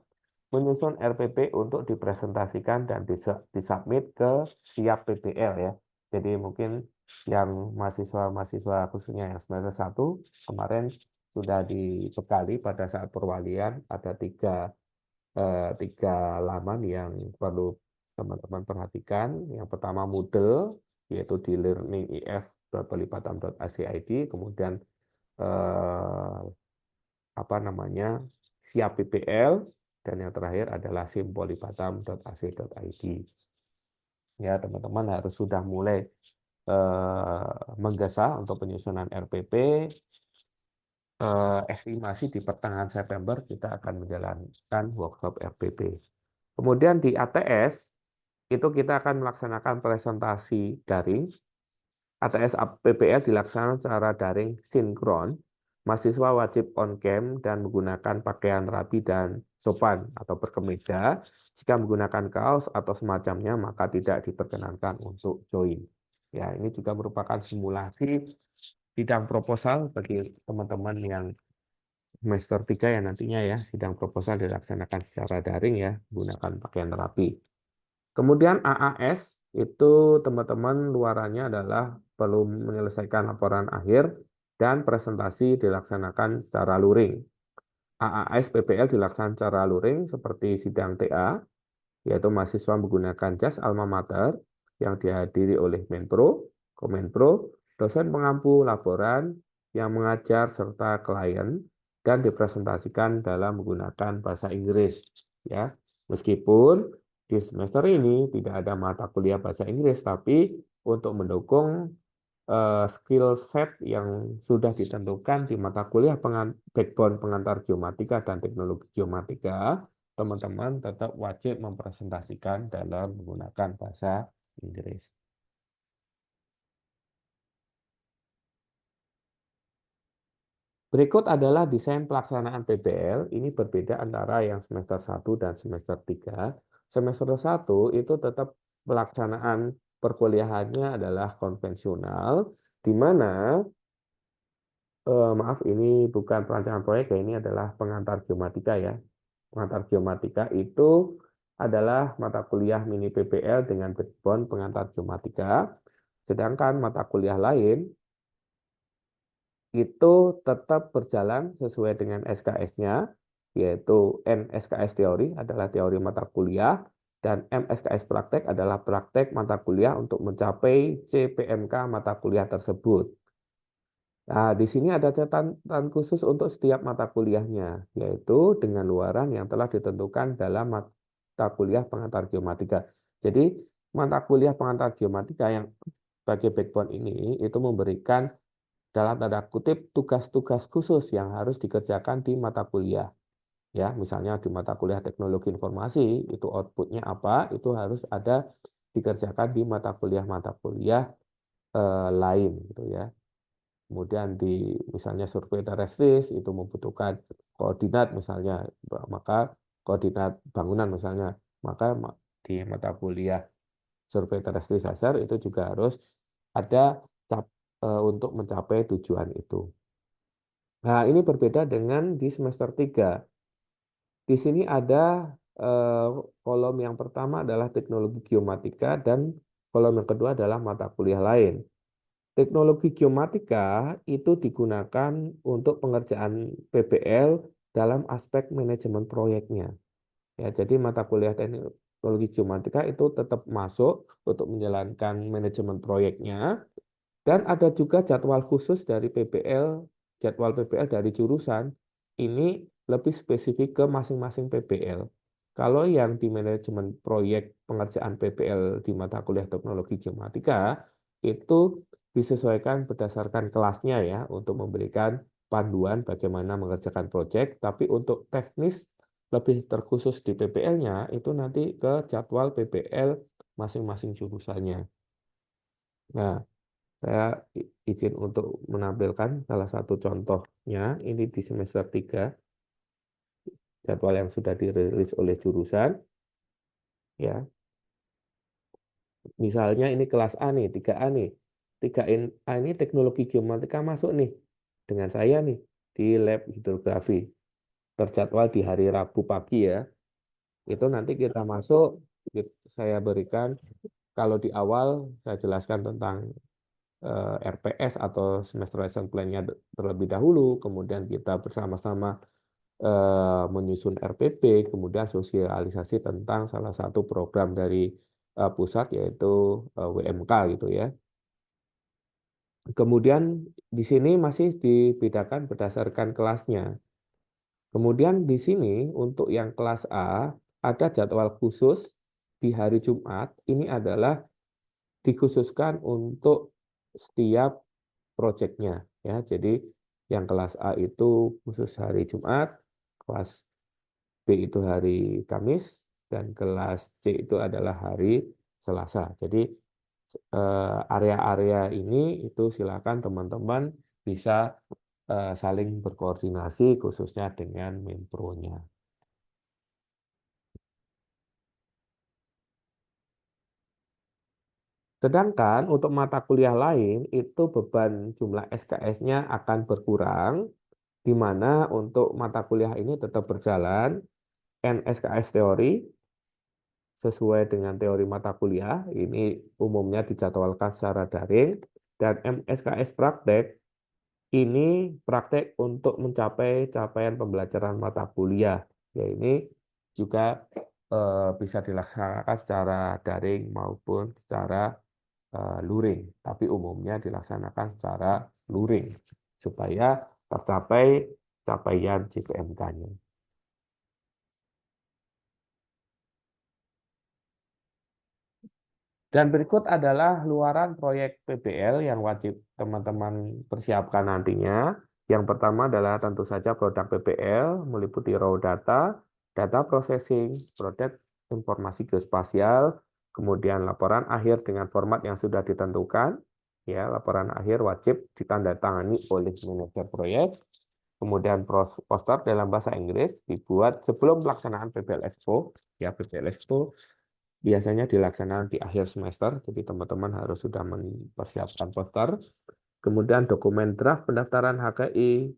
Speaker 1: menyusun RPP untuk dipresentasikan dan disubmit ke Siap PBL ya. Jadi mungkin yang mahasiswa-mahasiswa khususnya yang semester 1 kemarin sudah dibekali pada saat perwalian ada tiga laman yang perlu teman-teman perhatikan. Yang pertama Moodle, yaitu di learningif.pelipatan.ac.id, kemudian Siap PPL, dan yang terakhir adalah simpolipatam.ac.id. Ya, teman-teman harus sudah mulai menggesa untuk penyusunan RPP. Estimasi di pertengahan September kita akan menjalankan workshop RPP. Kemudian di ATS itu kita akan melaksanakan presentasi daring. ATS PPL dilaksanakan secara daring sinkron. Mahasiswa wajib on cam dan menggunakan pakaian rapi dan sopan atau berkemeja. Jika menggunakan kaos atau semacamnya maka tidak diperkenankan untuk join. Ya, ini juga merupakan simulasi sidang proposal bagi teman-teman yang semester 3 yang nantinya ya sidang proposal dilaksanakan secara daring ya, menggunakan pakaian rapi. Kemudian AAS itu teman-teman luarannya adalah perlu menyelesaikan laporan akhir dan presentasi dilaksanakan secara luring. AAS PPL dilaksanakan secara luring seperti sidang TA, yaitu mahasiswa menggunakan jas alma mater yang dihadiri oleh Menpro, Komenpro, dosen pengampu laporan yang mengajar serta klien dan dipresentasikan dalam menggunakan bahasa Inggris. Ya, meskipun di semester ini tidak ada mata kuliah bahasa Inggris, tapi untuk mendukung skill set yang sudah ditentukan di mata kuliah backbone pengantar geomatika dan teknologi geomatika, teman-teman tetap wajib mempresentasikan dalam menggunakan bahasa Inggris. Berikut adalah desain pelaksanaan PBL. Ini berbeda antara yang semester 1 dan semester 3. Semester 1 itu tetap pelaksanaan perkuliahannya adalah konvensional, di mana maaf, ini bukan perancangan proyek ya, ini adalah pengantar geomatika ya. Pengantar geomatika itu adalah mata kuliah mini PBL dengan backbone pengantar geomatika. Sedangkan mata kuliah lain itu tetap berjalan sesuai dengan SKS-nya, yaitu NSKS teori adalah teori mata kuliah, dan MSKS praktek adalah praktek mata kuliah untuk mencapai CPMK mata kuliah tersebut. Nah, di sini ada catatan khusus untuk setiap mata kuliahnya, yaitu dengan luaran yang telah ditentukan dalam mata kuliah pengantar geomatika. Jadi, mata kuliah pengantar geomatika yang sebagai backbone ini itu memberikan dalam tanda kutip tugas-tugas khusus yang harus dikerjakan di mata kuliah. Ya, misalnya di mata kuliah teknologi informasi, itu outputnya apa, itu harus ada dikerjakan di mata kuliah lain gitu ya. Kemudian di misalnya survei terestris itu membutuhkan koordinat misalnya, maka koordinat bangunan misalnya, maka di mata kuliah survei terestris dasar itu juga harus ada untuk mencapai tujuan itu. Nah, ini berbeda dengan di semester 3. Di sini ada kolom yang pertama adalah teknologi geomatika dan kolom yang kedua adalah mata kuliah lain. teknologi geomatika itu digunakan untuk pengerjaan PBL dalam aspek manajemen proyeknya. Ya, jadi mata kuliah teknologi geomatika itu tetap masuk untuk menjalankan manajemen proyeknya, dan ada juga jadwal khusus dari PBL, jadwal PBL dari jurusan ini lebih spesifik ke masing-masing PBL. Kalau yang di manajemen proyek pengerjaan PBL di mata kuliah teknologi geomatika itu disesuaikan berdasarkan kelasnya ya untuk memberikan panduan bagaimana mengerjakan proyek, tapi untuk teknis lebih terkhusus di PBL-nya itu nanti ke jadwal PBL masing-masing jurusannya. Nah, saya izin untuk menampilkan salah satu contohnya ini di semester 3 jadwal yang sudah dirilis oleh jurusan ya. Misalnya ini kelas A nih, 3A nih. 3A ini teknologi geomatika masuk nih dengan saya nih di lab hidrografi. Terjadwal di hari Rabu pagi ya. Itu nanti kita masuk, saya berikan kalau di awal saya jelaskan tentang RPS atau semester lesson plan-nya terlebih dahulu, kemudian kita bersama-sama menyusun RPP, kemudian sosialisasi tentang salah satu program dari pusat yaitu WMK gitu ya. Kemudian di sini masih dibedakan berdasarkan kelasnya. Kemudian di sini untuk yang kelas A ada jadwal khusus di hari Jumat, ini adalah dikhususkan untuk setiap proyeknya ya. Jadi yang kelas A itu khusus hari Jumat, kelas B itu hari Kamis, dan kelas C itu adalah hari Selasa. Jadi area-area ini itu silakan teman-teman bisa saling berkoordinasi khususnya dengan Menpro-nya. Sedangkan untuk mata kuliah lain itu beban jumlah SKS-nya akan berkurang, di mana untuk mata kuliah ini tetap berjalan, NSKS teori sesuai dengan teori mata kuliah, ini umumnya dijadwalkan secara daring, dan MSKS praktek, ini praktek untuk mencapai capaian pembelajaran mata kuliah, ya ini juga bisa dilaksanakan secara daring maupun secara luring, tapi umumnya dilaksanakan secara luring supaya tercapai capaian JPMK-nya. Dan berikut adalah luaran proyek PBL yang wajib teman-teman persiapkan nantinya. Yang pertama adalah tentu saja produk PBL meliputi raw data, data processing, produk informasi geospasial, kemudian laporan akhir dengan format yang sudah ditentukan. Ya, laporan akhir wajib ditandatangani oleh manajer proyek. Kemudian poster dalam bahasa Inggris dibuat sebelum pelaksanaan PBL Expo. Ya, PBL Expo biasanya dilaksanakan di akhir semester, jadi teman-teman harus sudah mempersiapkan poster. Kemudian dokumen draft pendaftaran HKI,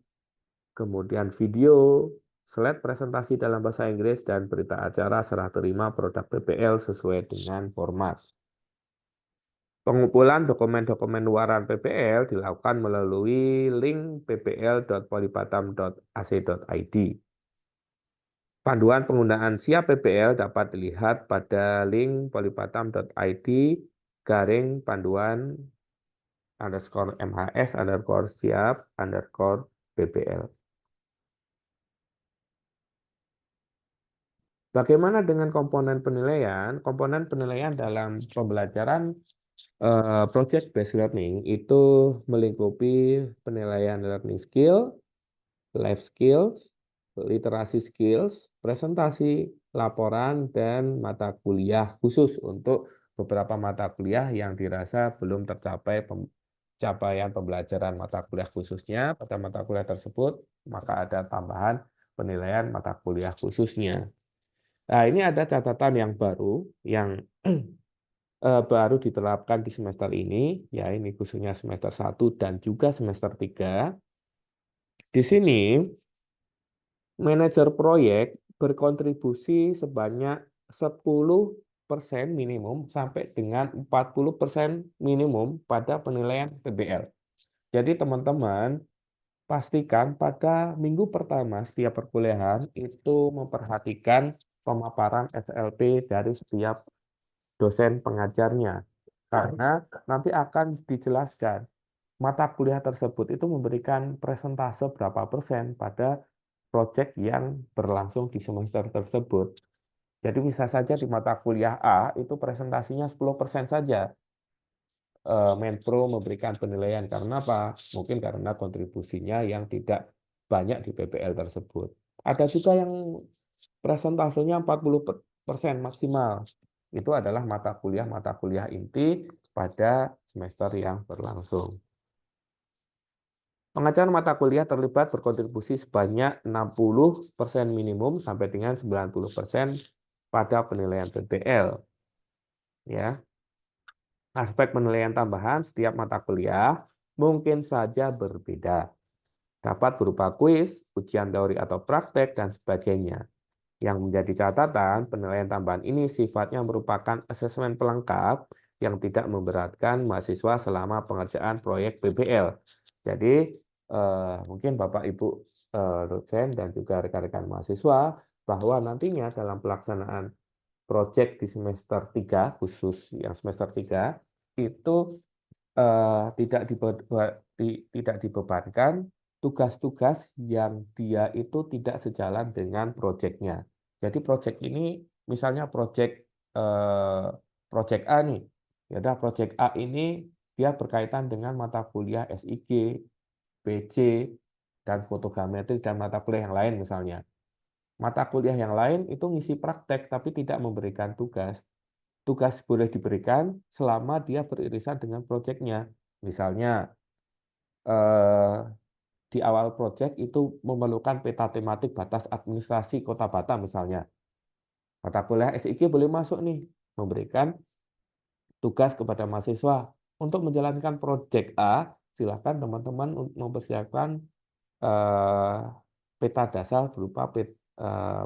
Speaker 1: kemudian video, slide presentasi dalam bahasa Inggris, dan berita acara serah terima produk PBL sesuai dengan format. Pengumpulan dokumen-dokumen luaran PBL dilakukan melalui link ppl.polibatam.ac.id. Panduan penggunaan siap PBL dapat dilihat pada link polibatam.id/panduan_MHS_siap_PBL. Bagaimana dengan komponen penilaian? Komponen penilaian dalam pembelajaran project based learning itu melingkupi penilaian learning skill, life skills, literasi skills, presentasi, laporan, dan mata kuliah khusus untuk beberapa mata kuliah yang dirasa belum tercapai capaian pembelajaran mata kuliah khususnya pada mata kuliah tersebut, maka ada tambahan penilaian mata kuliah khususnya. Nah, ini ada catatan yang baru yang baru diterapkan di semester ini, ya ini khususnya semester 1 dan juga semester 3. Di sini manajer proyek berkontribusi sebanyak 10 minimum sampai dengan 40% minimum pada penilaian PBL. Jadi teman-teman pastikan pada minggu pertama setiap perkuliahan itu memperhatikan pemaparan SLP dari setiap dosen pengajarnya. Karena nanti akan dijelaskan mata kuliah tersebut itu memberikan presentase berapa persen pada proyek yang berlangsung di semester tersebut. Jadi bisa saja di mata kuliah A itu presentasinya 10% saja. Menpro memberikan penilaian karena apa? Mungkin karena kontribusinya yang tidak banyak di PBL tersebut. Ada juga yang presentasenya 40% maksimal. Itu adalah mata kuliah inti pada semester yang berlangsung. Pengajaran mata kuliah terlibat berkontribusi sebanyak 60% minimum sampai dengan 90% pada penilaian PBL. Ya. Aspek penilaian tambahan setiap mata kuliah mungkin saja berbeda. Dapat berupa kuis, ujian teori atau praktek, dan sebagainya. Yang menjadi catatan, penilaian tambahan ini sifatnya merupakan asesmen pelengkap yang tidak memberatkan mahasiswa selama pengerjaan proyek PBL. Jadi, mungkin Bapak Ibu dosen dan juga rekan-rekan mahasiswa bahwa nantinya dalam pelaksanaan proyek di semester 3, khusus yang semester 3, itu tidak dibebankan tugas-tugas yang dia itu tidak sejalan dengan proyeknya. Jadi proyek ini, misalnya proyek A nih, ya udah proyek A ini dia berkaitan dengan mata kuliah SIG, PC, dan fotogrametri dan mata kuliah yang lain misalnya. Mata kuliah yang lain itu ngisi praktek tapi tidak memberikan tugas. Tugas boleh diberikan selama dia beririsan dengan proyeknya. Misalnya di awal proyek itu memerlukan peta tematik batas administrasi Kota Batam misalnya. Mata kuliah SIG boleh masuk nih, memberikan tugas kepada mahasiswa untuk menjalankan proyek A. Silakan teman-teman mempersiapkan peta dasar berupa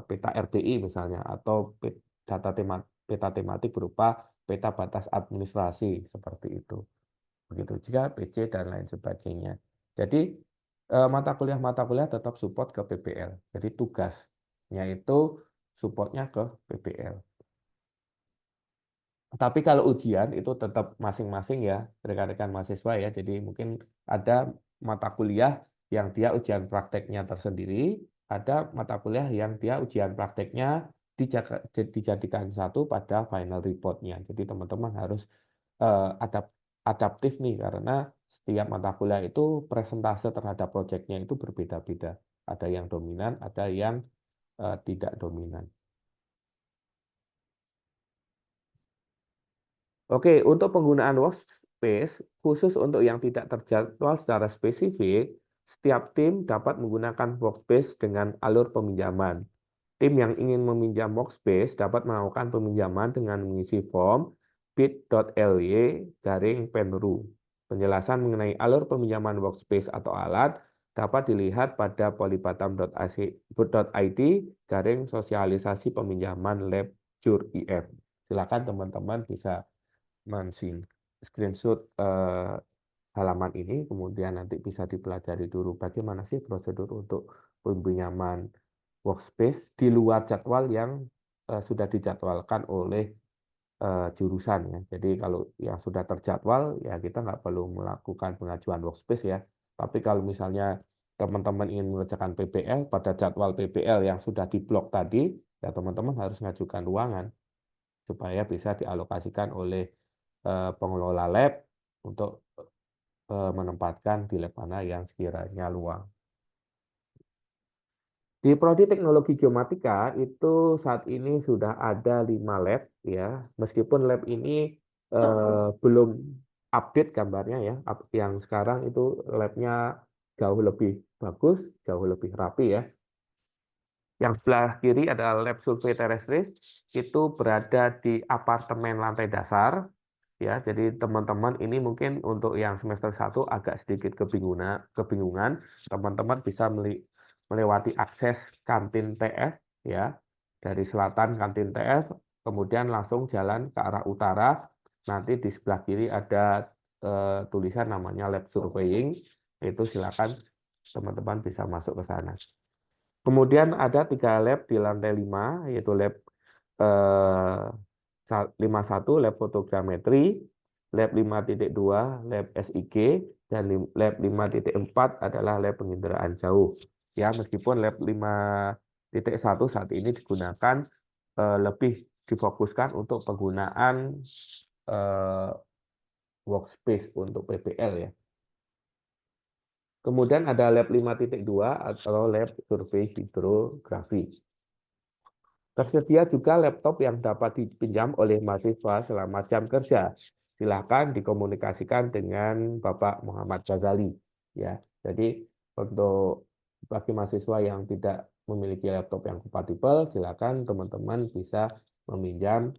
Speaker 1: peta RDI misalnya, atau peta tematik berupa peta batas administrasi seperti itu. Begitu juga PC dan lain sebagainya. Jadi mata kuliah tetap support ke PBL. Jadi tugasnya itu supportnya ke PBL. Tapi kalau ujian itu tetap masing-masing ya, rekan-rekan mahasiswa ya. Jadi mungkin ada mata kuliah yang dia ujian prakteknya tersendiri, ada mata kuliah yang dia ujian prakteknya dijadikan satu pada final report-nya. Jadi teman-teman harus adaptif nih, karena setiap mata kuliah itu presentase terhadap proyeknya itu berbeda-beda. Ada yang dominan, ada yang tidak dominan. Oke, untuk penggunaan workspace, khusus untuk yang tidak terjadwal secara spesifik, setiap tim dapat menggunakan workspace dengan alur peminjaman. Tim yang ingin meminjam workspace dapat melakukan peminjaman dengan mengisi form bit.ly/penru. Penjelasan mengenai alur peminjaman workspace atau alat dapat dilihat pada polybatam.id/sosialisasi peminjaman lab jur IF. Silakan teman-teman bisa screenshot halaman ini, kemudian nanti bisa dipelajari dulu bagaimana sih prosedur untuk peminjaman workspace di luar jadwal yang sudah dijadwalkan oleh jurusan ya. Jadi kalau yang sudah terjadwal ya kita nggak perlu melakukan pengajuan workspace ya. Tapi kalau misalnya teman-teman ingin mengerjakan PBL pada jadwal PBL yang sudah diblok tadi, ya teman-teman harus mengajukan ruangan supaya bisa dialokasikan oleh pengelola lab untuk menempatkan di lab mana yang sekiranya luang. Di Prodi Teknologi Geomatika itu saat ini sudah ada 5 lab ya. Meskipun lab ini belum update gambarnya ya. Yang sekarang itu labnya jauh lebih bagus, jauh lebih rapi ya. Yang sebelah kiri adalah lab survei terestris, itu berada di apartemen lantai dasar. Ya, jadi teman-teman ini mungkin untuk yang semester 1 agak sedikit kebingungan. Teman-teman bisa melewati akses kantin TF ya. Dari selatan kantin TF kemudian langsung jalan ke arah utara. Nanti di sebelah kiri ada tulisan namanya lab surveying, itu silakan teman-teman bisa masuk ke sana. Kemudian ada 3 lab di lantai 5, yaitu lab 51 lab fotogrametri, lab 5.2 lab SIG, dan lab 5.4 adalah lab penginderaan jauh. Ya, meskipun lab 5.1 saat ini digunakan lebih difokuskan untuk penggunaan workspace untuk PPL ya. Kemudian ada lab 5.2 atau lab survei hidrografi. Tersedia juga laptop yang dapat dipinjam oleh mahasiswa selama jam kerja. Silakan dikomunikasikan dengan Bapak Muhammad Ghazali. Ya, jadi untuk bagi mahasiswa yang tidak memiliki laptop yang kompatibel, silakan teman-teman bisa meminjam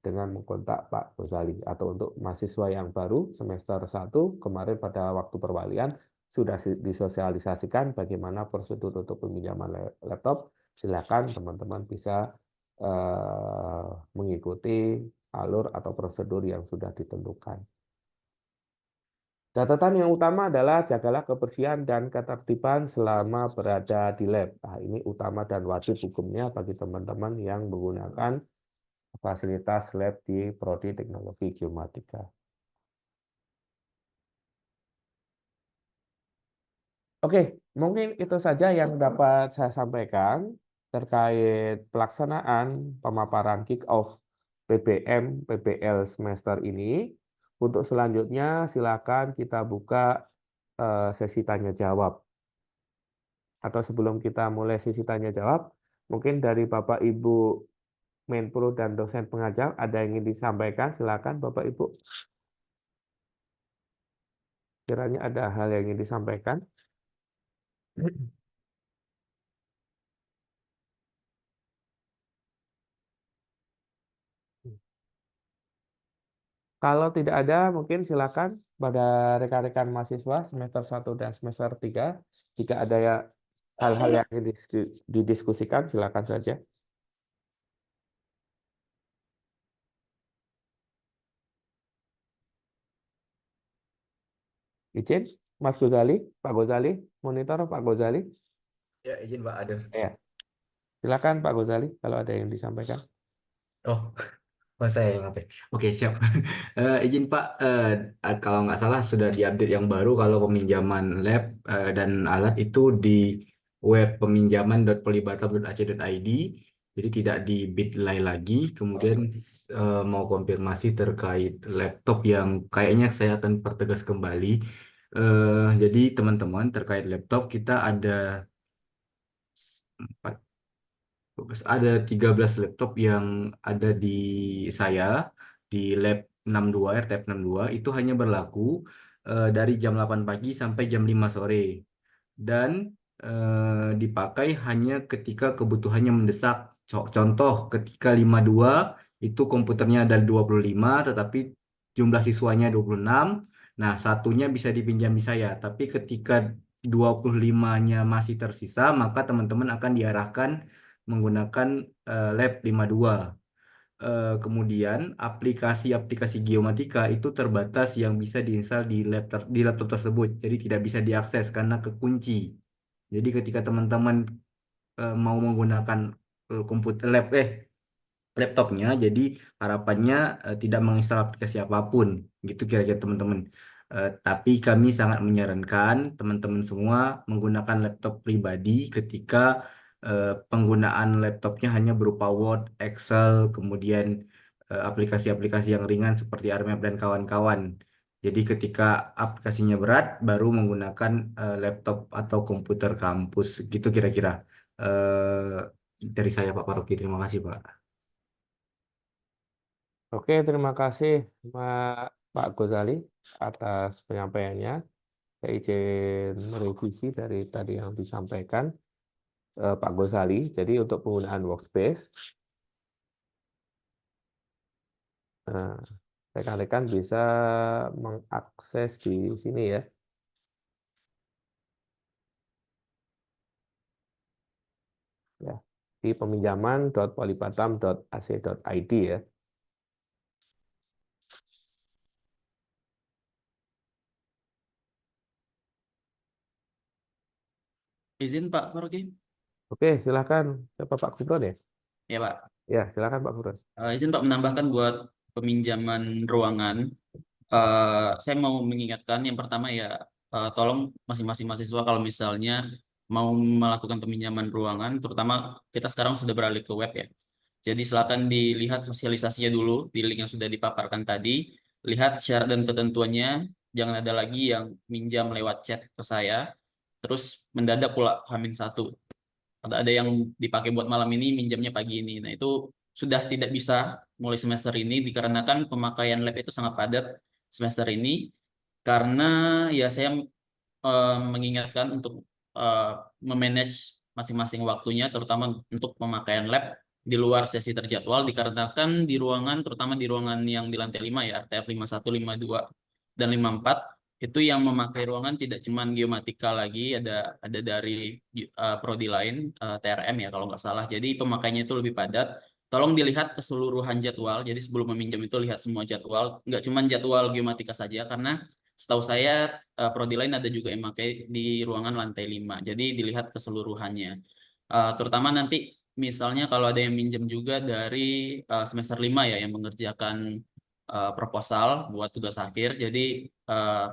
Speaker 1: dengan mengkontak Pak Ghazali. Atau untuk mahasiswa yang baru semester 1 kemarin pada waktu perwalian sudah disosialisasikan bagaimana prosedur untuk peminjaman laptop. Silakan teman-teman bisa mengikuti alur atau prosedur yang sudah ditentukan. Catatan yang utama adalah jagalah kebersihan dan ketertiban selama berada di lab. Nah, ini utama dan wajib hukumnya bagi teman-teman yang menggunakan fasilitas lab di Prodi Teknologi Geomatika. Oke, mungkin itu saja yang dapat saya sampaikan terkait pelaksanaan pemaparan kick-off PBM PBL semester ini. Untuk selanjutnya silakan kita buka sesi tanya jawab. Atau sebelum kita mulai sesi tanya jawab, mungkin dari Bapak Ibu Menpro dan dosen pengajar ada yang ingin disampaikan, silakan Bapak Ibu. Kiranya ada hal yang ingin disampaikan. Kalau tidak ada, mungkin silakan pada rekan-rekan mahasiswa semester 1 dan semester 3. Jika ada ya hal-hal yang ingin didiskusikan, silakan saja. Izin, Mas Ghazali, Pak Ghazali, monitor Pak Ghazali.
Speaker 3: Ya, izin Pak, ada.
Speaker 1: Ya, silakan Pak Ghazali kalau ada yang disampaikan.
Speaker 3: Oh, saya yang apa? Oke, siap. Izin Pak, kalau nggak salah sudah diupdate yang baru kalau peminjaman lab dan alat itu di web peminjaman.polibata.ac.id. Jadi tidak di Bitly lagi. Kemudian mau konfirmasi terkait laptop yang kayaknya saya akan pertegas kembali. Jadi teman-teman terkait laptop kita ada 13 laptop yang ada di saya di lab 62 RTF 62 itu hanya berlaku dari jam 8 pagi sampai jam 5 sore dan dipakai hanya ketika kebutuhannya mendesak. Contoh ketika 52 itu komputernya ada 25 tetapi jumlah siswanya 26. Nah, satunya bisa dipinjam di saya, tapi ketika 25-nya masih tersisa, maka teman-teman akan diarahkan menggunakan lab 52. Kemudian aplikasi-aplikasi geomatika itu terbatas yang bisa diinstal di laptop tersebut. Jadi tidak bisa diakses karena kekunci. Jadi ketika teman-teman mau menggunakan komputer laptopnya, jadi harapannya tidak menginstal aplikasi apapun, gitu kira-kira teman-teman. Tapi kami sangat menyarankan teman-teman semua menggunakan laptop pribadi ketika penggunaan laptopnya hanya berupa Word, Excel, kemudian aplikasi-aplikasi yang ringan seperti RMap dan kawan-kawan. Jadi ketika aplikasinya berat, baru menggunakan laptop atau komputer kampus, gitu kira-kira. Dari saya Pak Paroki, terima kasih Pak.
Speaker 1: Oke, terima kasih Pak Ghazali atas penyampaiannya. Saya izin merevisi dari tadi yang disampaikan Pak Ghazali. Jadi untuk penggunaan workspace, rekan-rekan bisa mengakses di sini ya. Ya. di peminjaman.polibatam.ac.id ya.
Speaker 4: Izin Pak Faroki.
Speaker 1: Oke, silakan. Siapa Pak Gubron ya?
Speaker 4: Ya Pak.
Speaker 1: Ya, silakan Pak Gubron.
Speaker 4: Izin Pak menambahkan buat peminjaman ruangan. Saya mau mengingatkan yang pertama ya, tolong masing-masing mahasiswa kalau misalnya mau melakukan peminjaman ruangan, terutama kita sekarang sudah beralih ke web ya. Jadi silakan dilihat sosialisasinya dulu di link yang sudah dipaparkan tadi. Lihat syarat dan ketentuannya. Jangan ada lagi yang minjam lewat chat ke saya. Terus mendadak pula H-1. Ada yang dipakai buat malam ini, minjamnya pagi ini. Nah, itu sudah tidak bisa mulai semester ini dikarenakan pemakaian lab itu sangat padat semester ini. Karena ya saya mengingatkan untuk eh, memanage masing-masing waktunya, terutama untuk pemakaian lab di luar sesi terjadwal, dikarenakan di ruangan, terutama di ruangan yang di lantai 5 ya, RTF 51, 52, dan 54, itu yang memakai ruangan tidak cuma geomatika lagi, ada dari prodi lain, TRM ya kalau nggak salah. Jadi pemakainya itu lebih padat. Tolong dilihat keseluruhan jadwal. Jadi sebelum meminjam itu lihat semua jadwal, nggak cuma jadwal geomatika saja, karena setahu saya prodi lain ada juga yang pakai di ruangan lantai 5. Jadi dilihat keseluruhannya. Terutama nanti misalnya kalau ada yang minjem juga dari semester 5 ya yang mengerjakan proposal buat tugas akhir. Jadi eh,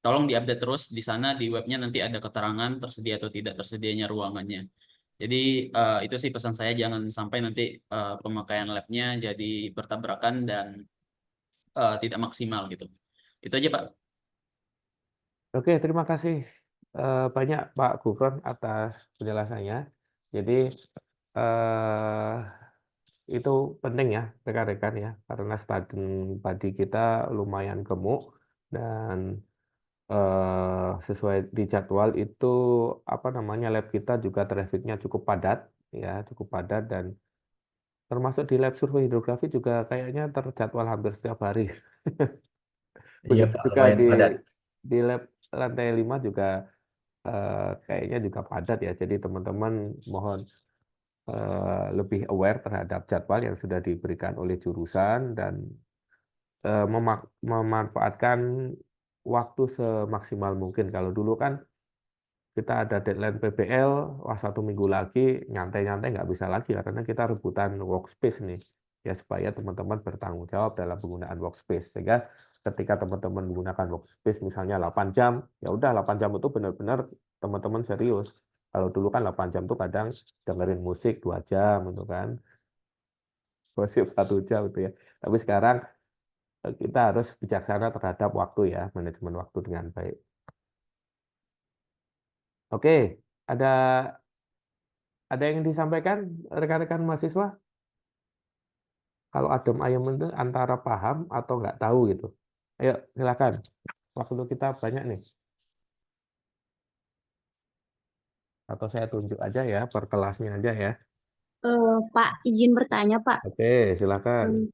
Speaker 4: tolong diupdate terus di sana di webnya, nanti ada keterangan tersedia atau tidak tersedianya ruangannya. Jadi itu sih pesan saya, jangan sampai nanti pemakaian labnya jadi bertabrakan dan tidak maksimal gitu. Itu aja Pak.
Speaker 1: Oke, terima kasih banyak Pak Gufron atas penjelasannya. Jadi eh, itu penting ya rekan-rekan ya, karena stadion padi kita lumayan gemuk dan sesuai di jadwal itu apa namanya lab kita juga trafficnya cukup padat ya, cukup padat dan termasuk di lab survei hidrografi juga kayaknya terjadwal hampir setiap hari.
Speaker 3: Iya
Speaker 1: Begitu
Speaker 3: Pak,
Speaker 1: juga
Speaker 3: lumayan padat.
Speaker 1: di lab lantai 5 juga kayaknya juga padat ya. Jadi teman-teman mohon lebih aware terhadap jadwal yang sudah diberikan oleh jurusan dan memanfaatkan waktu semaksimal mungkin. Kalau dulu kan kita ada deadline PBL, wah 1 minggu lagi nyantai-nyantai nggak bisa lagi karena kita rebutan workspace nih. Ya supaya teman-teman bertanggung jawab dalam penggunaan workspace. Sehingga ketika teman-teman menggunakan workspace misalnya 8 jam, ya udah 8 jam itu benar-benar teman-teman serius. Kalau dulu kan 8 jam itu kadang dengerin musik 2 jam gitu kan. Gosip 1 jam itu ya. Tapi sekarang kita harus bijaksana terhadap waktu ya, manajemen waktu dengan baik. Oke, ada yang ingin disampaikan rekan-rekan mahasiswa? Kalau adem ayem itu antara paham atau nggak tahu gitu. Ayo, silakan. Waktu kita banyak nih. Atau saya tunjuk aja ya, per kelasnya aja ya.
Speaker 2: Pak, izin bertanya, Pak.
Speaker 1: Oke, silakan.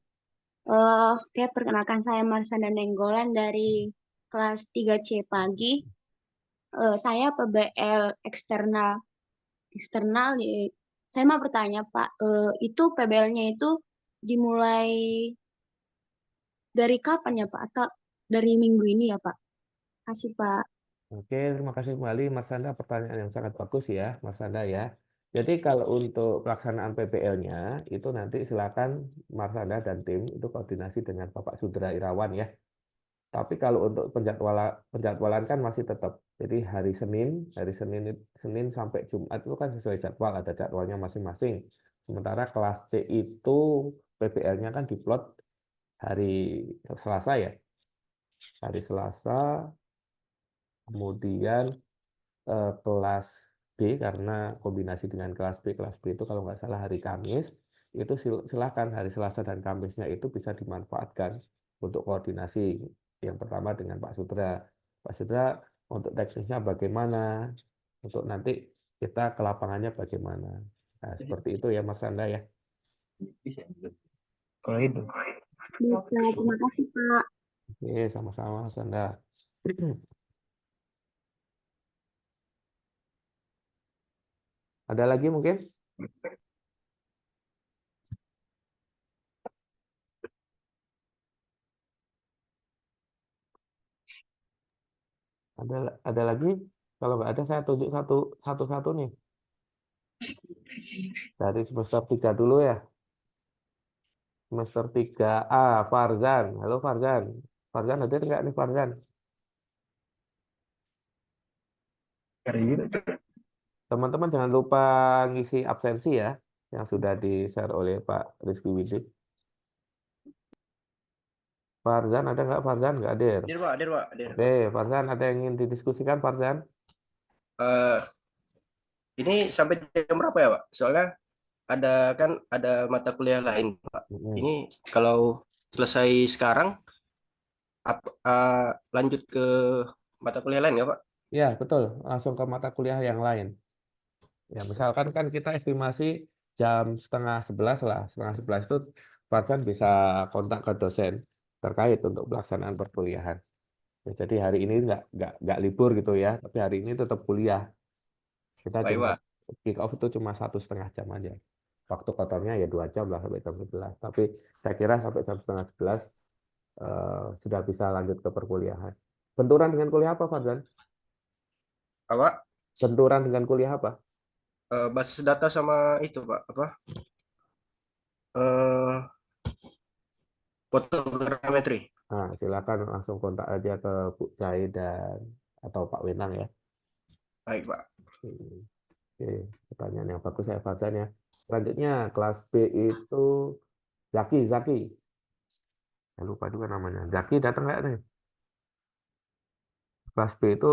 Speaker 2: Oke, perkenalkan saya Marsanda Nenggolan dari kelas 3C pagi. Saya PBL eksternal. Eksternal, saya mau bertanya, Pak, itu PBL-nya itu dimulai dari kapan ya, Pak? Atau dari minggu ini ya, Pak? Kasih, Pak.
Speaker 1: Oke, terima kasih kembali Mas Sanda. Pertanyaan yang sangat bagus ya, Mas Sanda ya. Jadi kalau untuk pelaksanaan PBL-nya, itu nanti silakan Mas Sanda dan tim itu koordinasi dengan Bapak Sudra Irawan ya. Tapi kalau untuk penjadwalan kan masih tetap. Jadi Senin sampai Jumat itu kan sesuai jadwal, ada jadwalnya masing-masing. Sementara kelas C itu PBL-nya kan diplot hari Selasa ya. Hari Selasa, kemudian kelas B karena kombinasi dengan kelas B itu kalau nggak salah hari Kamis, itu silakan hari Selasa dan Kamisnya itu bisa dimanfaatkan untuk koordinasi. Yang pertama dengan Pak Sudra. Pak Sudra untuk teknisnya bagaimana, untuk nanti kita ke lapangannya bagaimana. Nah, seperti itu ya Mas Anda ya.
Speaker 3: Bisa. Kalau itu.
Speaker 2: Bisa, terima kasih, Pak.
Speaker 1: Oke, sama-sama Mas Anda. Ada lagi mungkin? Ada lagi? Kalau nggak ada, saya tunjuk satu-satu nih. Dari semester 3 dulu ya. Semester 3A, Farzan. Halo Farzan. Farzan hadir nggak nih Farzan? Teman-teman jangan lupa ngisi absensi ya, yang sudah di-share oleh Pak Rizky Widik. Farzan ada nggak Farzan? Nggak hadir.
Speaker 5: Hadir, Pak. Hadir.
Speaker 1: Oke, Farzan ada yang ingin didiskusikan Farzan?
Speaker 5: Eh, ini sampai jam berapa ya, Pak? Soalnya ada mata kuliah lain, Pak.
Speaker 1: Mm-mm.
Speaker 5: Ini kalau selesai sekarang, lanjut ke mata kuliah lain ya, Pak?
Speaker 1: Ya, betul. Langsung ke mata kuliah yang lain. Ya, misalkan kan kita estimasi jam setengah 11 lah. Setengah 11 itu Farzan bisa kontak ke dosen terkait untuk pelaksanaan perkuliahan. Ya, jadi hari ini nggak libur gitu ya, tapi hari ini tetap kuliah. Kita
Speaker 5: Baik,
Speaker 1: cuma
Speaker 5: Pak.
Speaker 1: kick off itu cuma 1,5 jam aja. Waktu kotornya ya 2 jam lah sampai jam 11. Tapi saya kira sampai jam setengah 11 sudah bisa lanjut ke perkuliahan. Benturan dengan kuliah apa, Farzan?
Speaker 5: Apa?
Speaker 1: Benturan dengan kuliah apa?
Speaker 5: Basis data sama itu, Pak. Apa? Eh, Fotogrametri.
Speaker 1: Nah, silakan langsung kontak aja ke Bu Zai atau Pak Wenang ya.
Speaker 5: Baik, Pak.
Speaker 1: Oke, pertanyaan yang bagus saya Farzan ya. Selanjutnya kelas B itu Zaki. Saya lupa juga namanya. Zaki datang nggak nih? Kelas B itu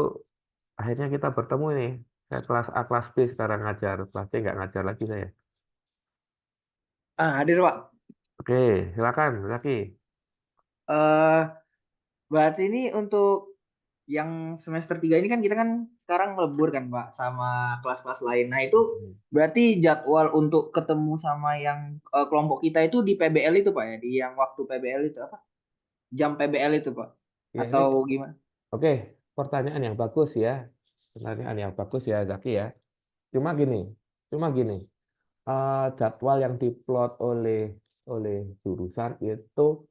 Speaker 1: akhirnya kita bertemu nih. Saya kelas A, kelas B sekarang ngajar. Kelas C nggak ngajar lagi saya.
Speaker 6: Hadir, Pak.
Speaker 1: Oke, silakan Zaki.
Speaker 6: Eh, Berarti ini untuk yang semester 3 ini kan kita kan sekarang melebur kan, Pak, sama kelas-kelas lain. Nah, itu berarti jadwal untuk ketemu sama yang kelompok kita itu di PBL itu, Pak, ya? Di yang waktu PBL itu apa? Jam PBL itu, Pak.
Speaker 1: Ya,
Speaker 6: Atau
Speaker 1: ini
Speaker 6: gimana?
Speaker 1: oke, pertanyaan yang bagus ya. Pertanyaan yang bagus ya Zaki ya. Cuma gini, jadwal yang diplot oleh jurusan itu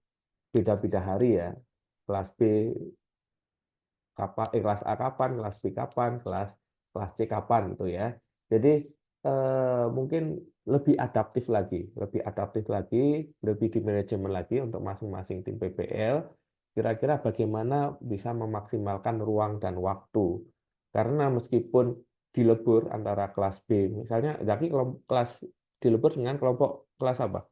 Speaker 1: beda-beda hari ya. Kelas B kapan, kelas A kapan, kelas B kapan, kelas C kapan gitu ya. Jadi mungkin lebih adaptif lagi, lebih di manajemen lagi untuk masing-masing tim PBL. Kira-kira bagaimana bisa memaksimalkan ruang dan waktu. Karena meskipun dilebur antara kelas B, misalnya Zaki kelas dilebur dengan kelompok kelas apa?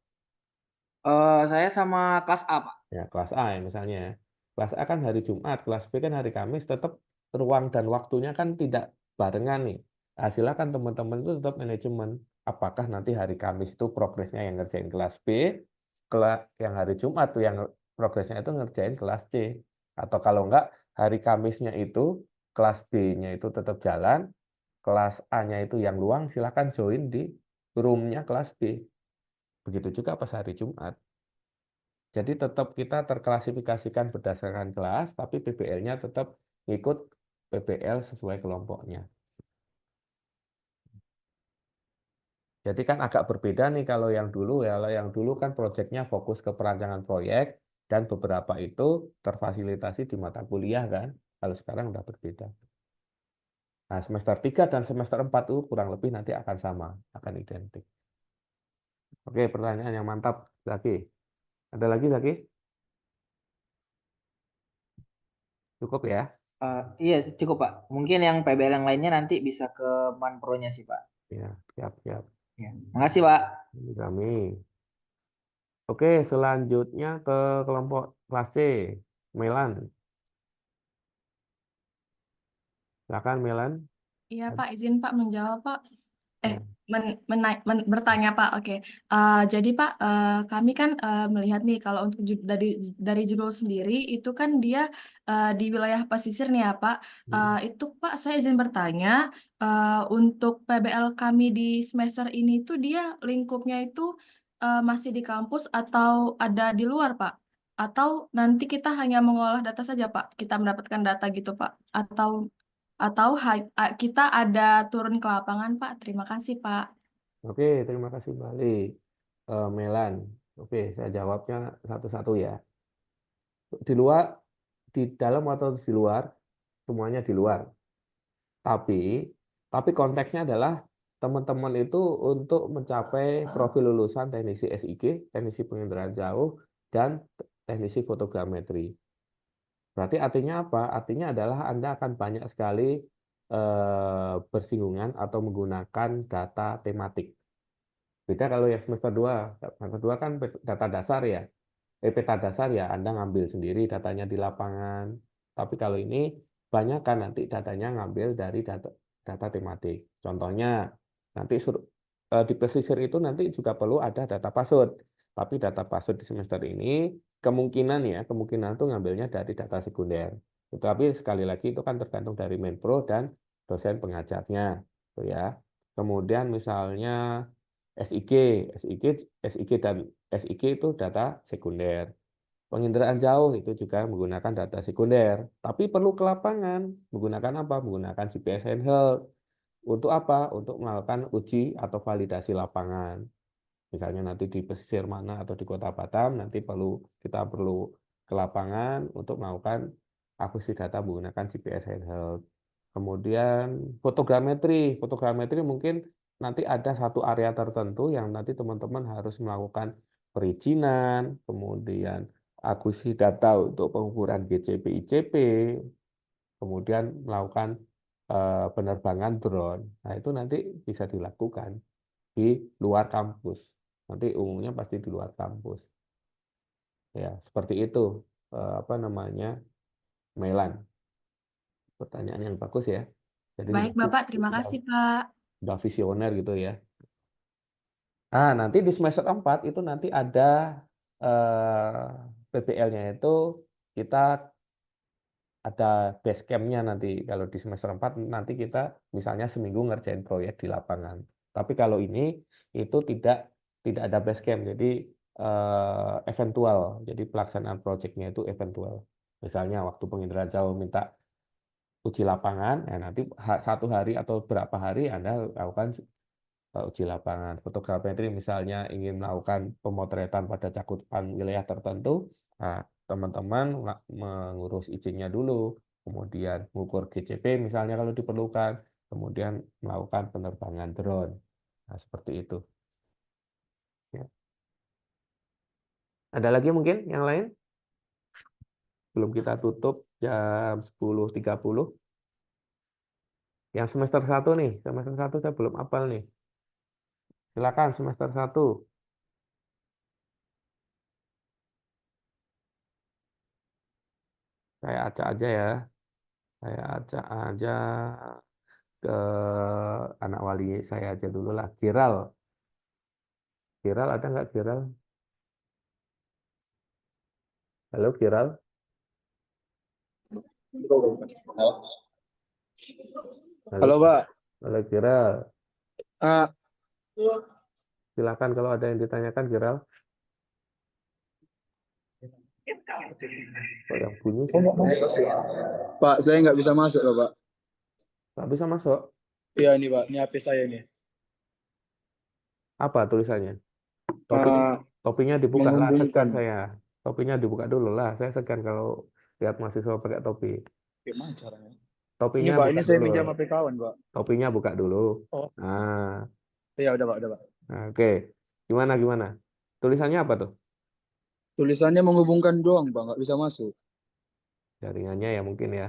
Speaker 6: Saya sama kelas A, Pak.
Speaker 1: Ya, kelas A ya misalnya. Kelas A kan hari Jumat, kelas B kan hari Kamis, tetap ruang dan waktunya kan tidak barengan nih. Nah, silakan teman-teman itu tetap manajemen. Apakah nanti hari Kamis itu progresnya yang ngerjain kelas B, yang hari Jumat tuh yang progresnya itu ngerjain kelas C. Atau kalau enggak, hari Kamisnya itu kelas B-nya itu tetap jalan, kelas A-nya itu yang luang, silakan join di room-nya kelas B. Begitu juga pas hari Jumat. Jadi tetap kita terklasifikasikan berdasarkan kelas, tapi PBL-nya tetap ikut PBL sesuai kelompoknya. Jadi kan agak berbeda nih kalau yang dulu ya. Kalau yang dulu kan proyeknya fokus ke perancangan proyek dan beberapa itu terfasilitasi di mata kuliah kan. Kalau sekarang udah berbeda. Nah, semester 3 dan semester 4 itu kurang lebih nanti akan sama, akan identik. Oke, pertanyaan yang mantap, Zaki. Ada lagi, Zaki? Cukup ya?
Speaker 6: Iya, cukup, Pak. Mungkin yang PBL yang lainnya nanti bisa ke Manpro-nya sih, Pak.
Speaker 1: Ya, siap.
Speaker 6: Ya. Makasih, Pak.
Speaker 1: Ini kami. Oke, selanjutnya ke kelompok kelas C. Melan. Silakan Melan.
Speaker 7: Iya Pak, izin Pak menjawab Pak.
Speaker 1: Ya.
Speaker 7: Bertanya Pak, oke. Jadi Pak, kami kan melihat nih kalau untuk dari judul sendiri itu kan dia di wilayah pesisir nih ya Pak. Itu Pak, saya izin bertanya, untuk PBL kami di semester ini tuh dia lingkupnya itu masih di kampus atau ada di luar Pak? Atau nanti kita hanya mengolah data saja Pak? Kita mendapatkan data gitu Pak? Atau kita ada turun ke lapangan, Pak. Terima kasih, Pak.
Speaker 1: Oke, terima kasih Bali. Melan. Oke, saya jawabnya satu-satu ya. Di luar, di dalam atau di luar, semuanya di luar. Tapi konteksnya adalah teman-teman itu untuk mencapai profil lulusan teknisi SIG, teknisi penginderaan jauh, dan teknisi fotogrametri. Berarti artinya apa? Artinya adalah Anda akan banyak sekali bersinggungan atau menggunakan data tematik. Beda kalau yang semester 2. Semester 2 kan data dasar ya. Peta dasar ya Anda ngambil sendiri datanya di lapangan. Tapi kalau ini banyak kan nanti datanya ngambil dari data tematik. Contohnya nanti di pesisir itu nanti juga perlu ada data pasut. Tapi data pasut di semester ini kemungkinan itu ngambilnya dari data sekunder. Tapi sekali lagi itu kan tergantung dari Menpro dan dosen pengajarnya, gitu ya. Kemudian misalnya SIG dan SIG itu data sekunder. Penginderaan jauh itu juga menggunakan data sekunder, tapi perlu ke lapangan. Menggunakan apa? Menggunakan GPS handheld. Untuk apa? Untuk melakukan uji atau validasi lapangan. Misalnya nanti di pesisir mana atau di Kota Batam, nanti kita perlu ke lapangan untuk melakukan akuisisi data menggunakan GPS handheld. Kemudian fotogrametri mungkin nanti ada satu area tertentu yang nanti teman-teman harus melakukan perizinan, kemudian akuisisi data untuk pengukuran GCP, ICP, kemudian melakukan penerbangan drone. Nah, itu nanti bisa dilakukan di luar kampus. Nanti umumnya pasti di luar kampus. Ya, seperti itu. Melan. Pertanyaan yang bagus ya. Jadi
Speaker 7: Baik, Bapak. Terima kasih, Pak.
Speaker 1: udah visioner gitu ya. Nanti di semester 4 itu nanti ada PBL-nya itu kita ada base camp-nya nanti. Kalau di semester 4 nanti kita misalnya seminggu ngerjain proyek di lapangan. Tapi kalau ini itu tidak ada base camp, jadi eventual. Jadi pelaksanaan proyeknya itu eventual. Misalnya waktu penginderaan jauh minta uji lapangan, nanti satu hari atau berapa hari Anda lakukan uji lapangan. Fotogrametri misalnya ingin melakukan pemotretan pada cakupan wilayah tertentu, teman-teman mengurus izinnya dulu, kemudian mengukur GCP misalnya kalau diperlukan, kemudian melakukan penerbangan drone. Nah, seperti itu. Ya. Ada lagi mungkin yang lain? Belum kita tutup jam 10.30. Yang semester 1 nih, semester 1 saya belum hafal nih. Silakan semester 1. Saya acak aja ya. Saya acak aja ke anak wali saya aja dulu lah. Kiral. Kiral ada nggak Kiral? Halo Kiral.
Speaker 8: Halo Pak.
Speaker 1: Halo Kiral.
Speaker 8: Ah,
Speaker 1: Silakan kalau ada yang ditanyakan Kiral. Kok yang bunyi sih?
Speaker 8: Pak, saya nggak bisa masuk loh Pak.
Speaker 1: Nggak bisa masuk.
Speaker 8: Iya ini Pak, ini HP saya ini.
Speaker 1: Apa tulisannya? Topinya dibuka lah, segan saya. Topinya dibuka dulu lah. Saya segan kalau lihat mahasiswa pakai topi.
Speaker 8: Gimana caranya?
Speaker 1: Topinya
Speaker 8: Ini Pak,
Speaker 1: buka
Speaker 8: ini saya
Speaker 1: dulu.
Speaker 8: pinjam HP kawan Pak.
Speaker 1: Topinya buka dulu.
Speaker 8: Oh.
Speaker 1: Nah,
Speaker 8: Iya udah Pak, udah Pak.
Speaker 1: oke. Gimana? Tulisannya apa tuh?
Speaker 8: Tulisannya menghubungkan doang Pak, nggak bisa masuk.
Speaker 1: Jaringannya ya mungkin ya.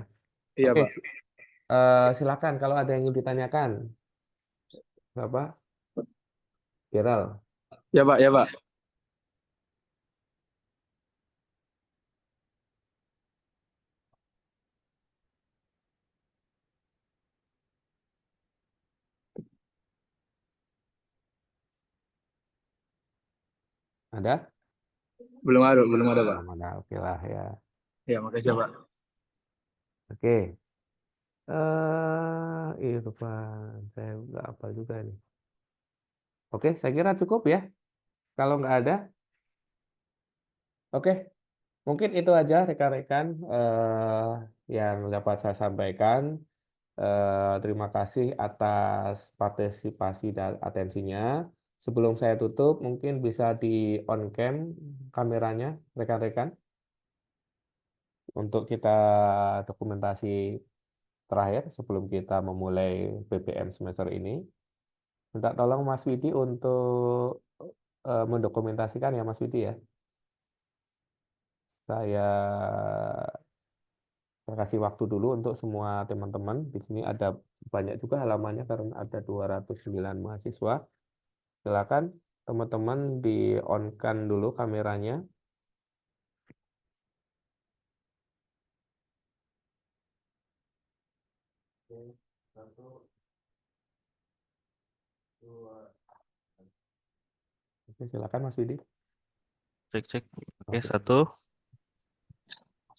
Speaker 8: Iya
Speaker 1: Oke.
Speaker 8: Pak.
Speaker 1: Silakan kalau ada yang ingin ditanyakan. Bapak? Kiral.
Speaker 8: Ya Pak, ya Pak.
Speaker 1: Ada?
Speaker 8: Belum ada Pak.
Speaker 1: Belum ada. Oke lah ya.
Speaker 8: Ya, makasih Pak.
Speaker 1: Oke. Irfan, saya nggak hafal juga nih. Oke, saya kira cukup ya. Kalau nggak ada, oke. Mungkin itu aja rekan-rekan yang dapat saya sampaikan. Terima kasih atas partisipasi dan atensinya. Sebelum saya tutup, mungkin bisa di on cam kameranya, rekan-rekan, untuk kita dokumentasi terakhir sebelum kita memulai PPM semester ini. Minta tolong Mas Widi untuk mendokumentasikan ya Mas Widi ya. Saya kasih waktu dulu untuk semua teman-teman. Di sini ada banyak juga halamannya karena ada 209 mahasiswa. Silakan teman-teman di-on-kan dulu kameranya. Oke, 1, 2. Oke, silakan Mas Widi.
Speaker 9: Cek. Oke,
Speaker 1: Oke.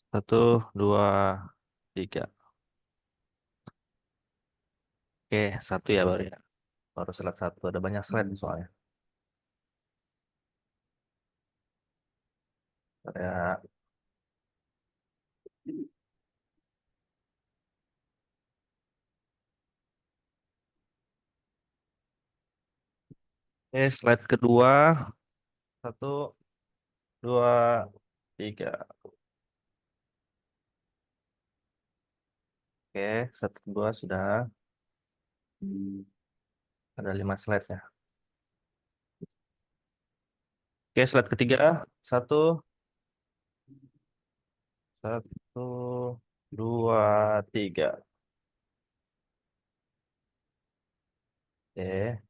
Speaker 9: 1, 2, 3. Oke, 1 ya baru ya. Baru slide 1. Ada banyak slide soalnya. Ya. Oke, slide kedua. 1, 2, 3. Oke, slide kedua sudah. Ada 5 slide ya. Oke, slide ketiga. 1, 2, 3. Oke.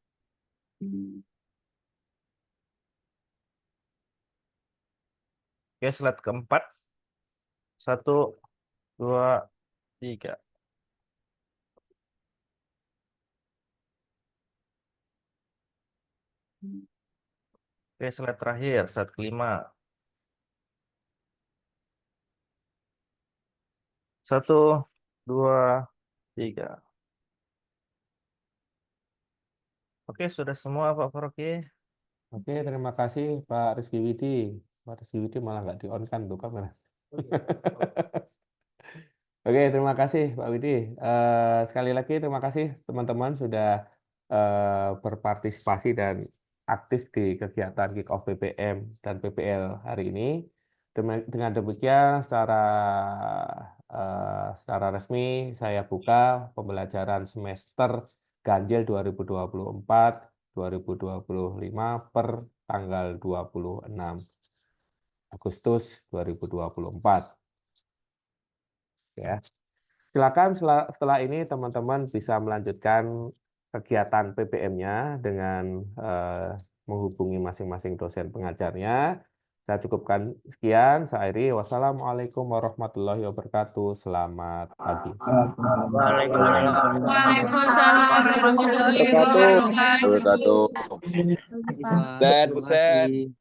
Speaker 9: Oke, slide keempat. 1, 2, 3. Oke, slide terakhir, slide kelima. 1, 2, 3. Oke, sudah semua Pak Faroki.
Speaker 1: Oke, terima kasih Pak Rizky Widi. Pak Rizky Widi malah nggak di-on-kan tuh kamera. Oke, terima kasih Pak Widi. Sekali lagi terima kasih teman-teman sudah berpartisipasi dan aktif di kegiatan Kick Off PPM dan PPL hari ini. Dengan demikian secara resmi saya buka pembelajaran semester ganjil 2024-2025 per tanggal 26 Agustus 2024. Ya. Silakan setelah ini teman-teman bisa melanjutkan kegiatan PPM-nya dengan menghubungi masing-masing dosen pengajarnya. Saya cukupkan sekian. Saya akhiri. Wassalamualaikum warahmatullahi wabarakatuh. Selamat pagi.
Speaker 5: Waalaikumsalam.
Speaker 7: Waalaikumsalam warahmatullahi wabarakatuh.
Speaker 8: Wabarakatuh.
Speaker 6: Terima kasih.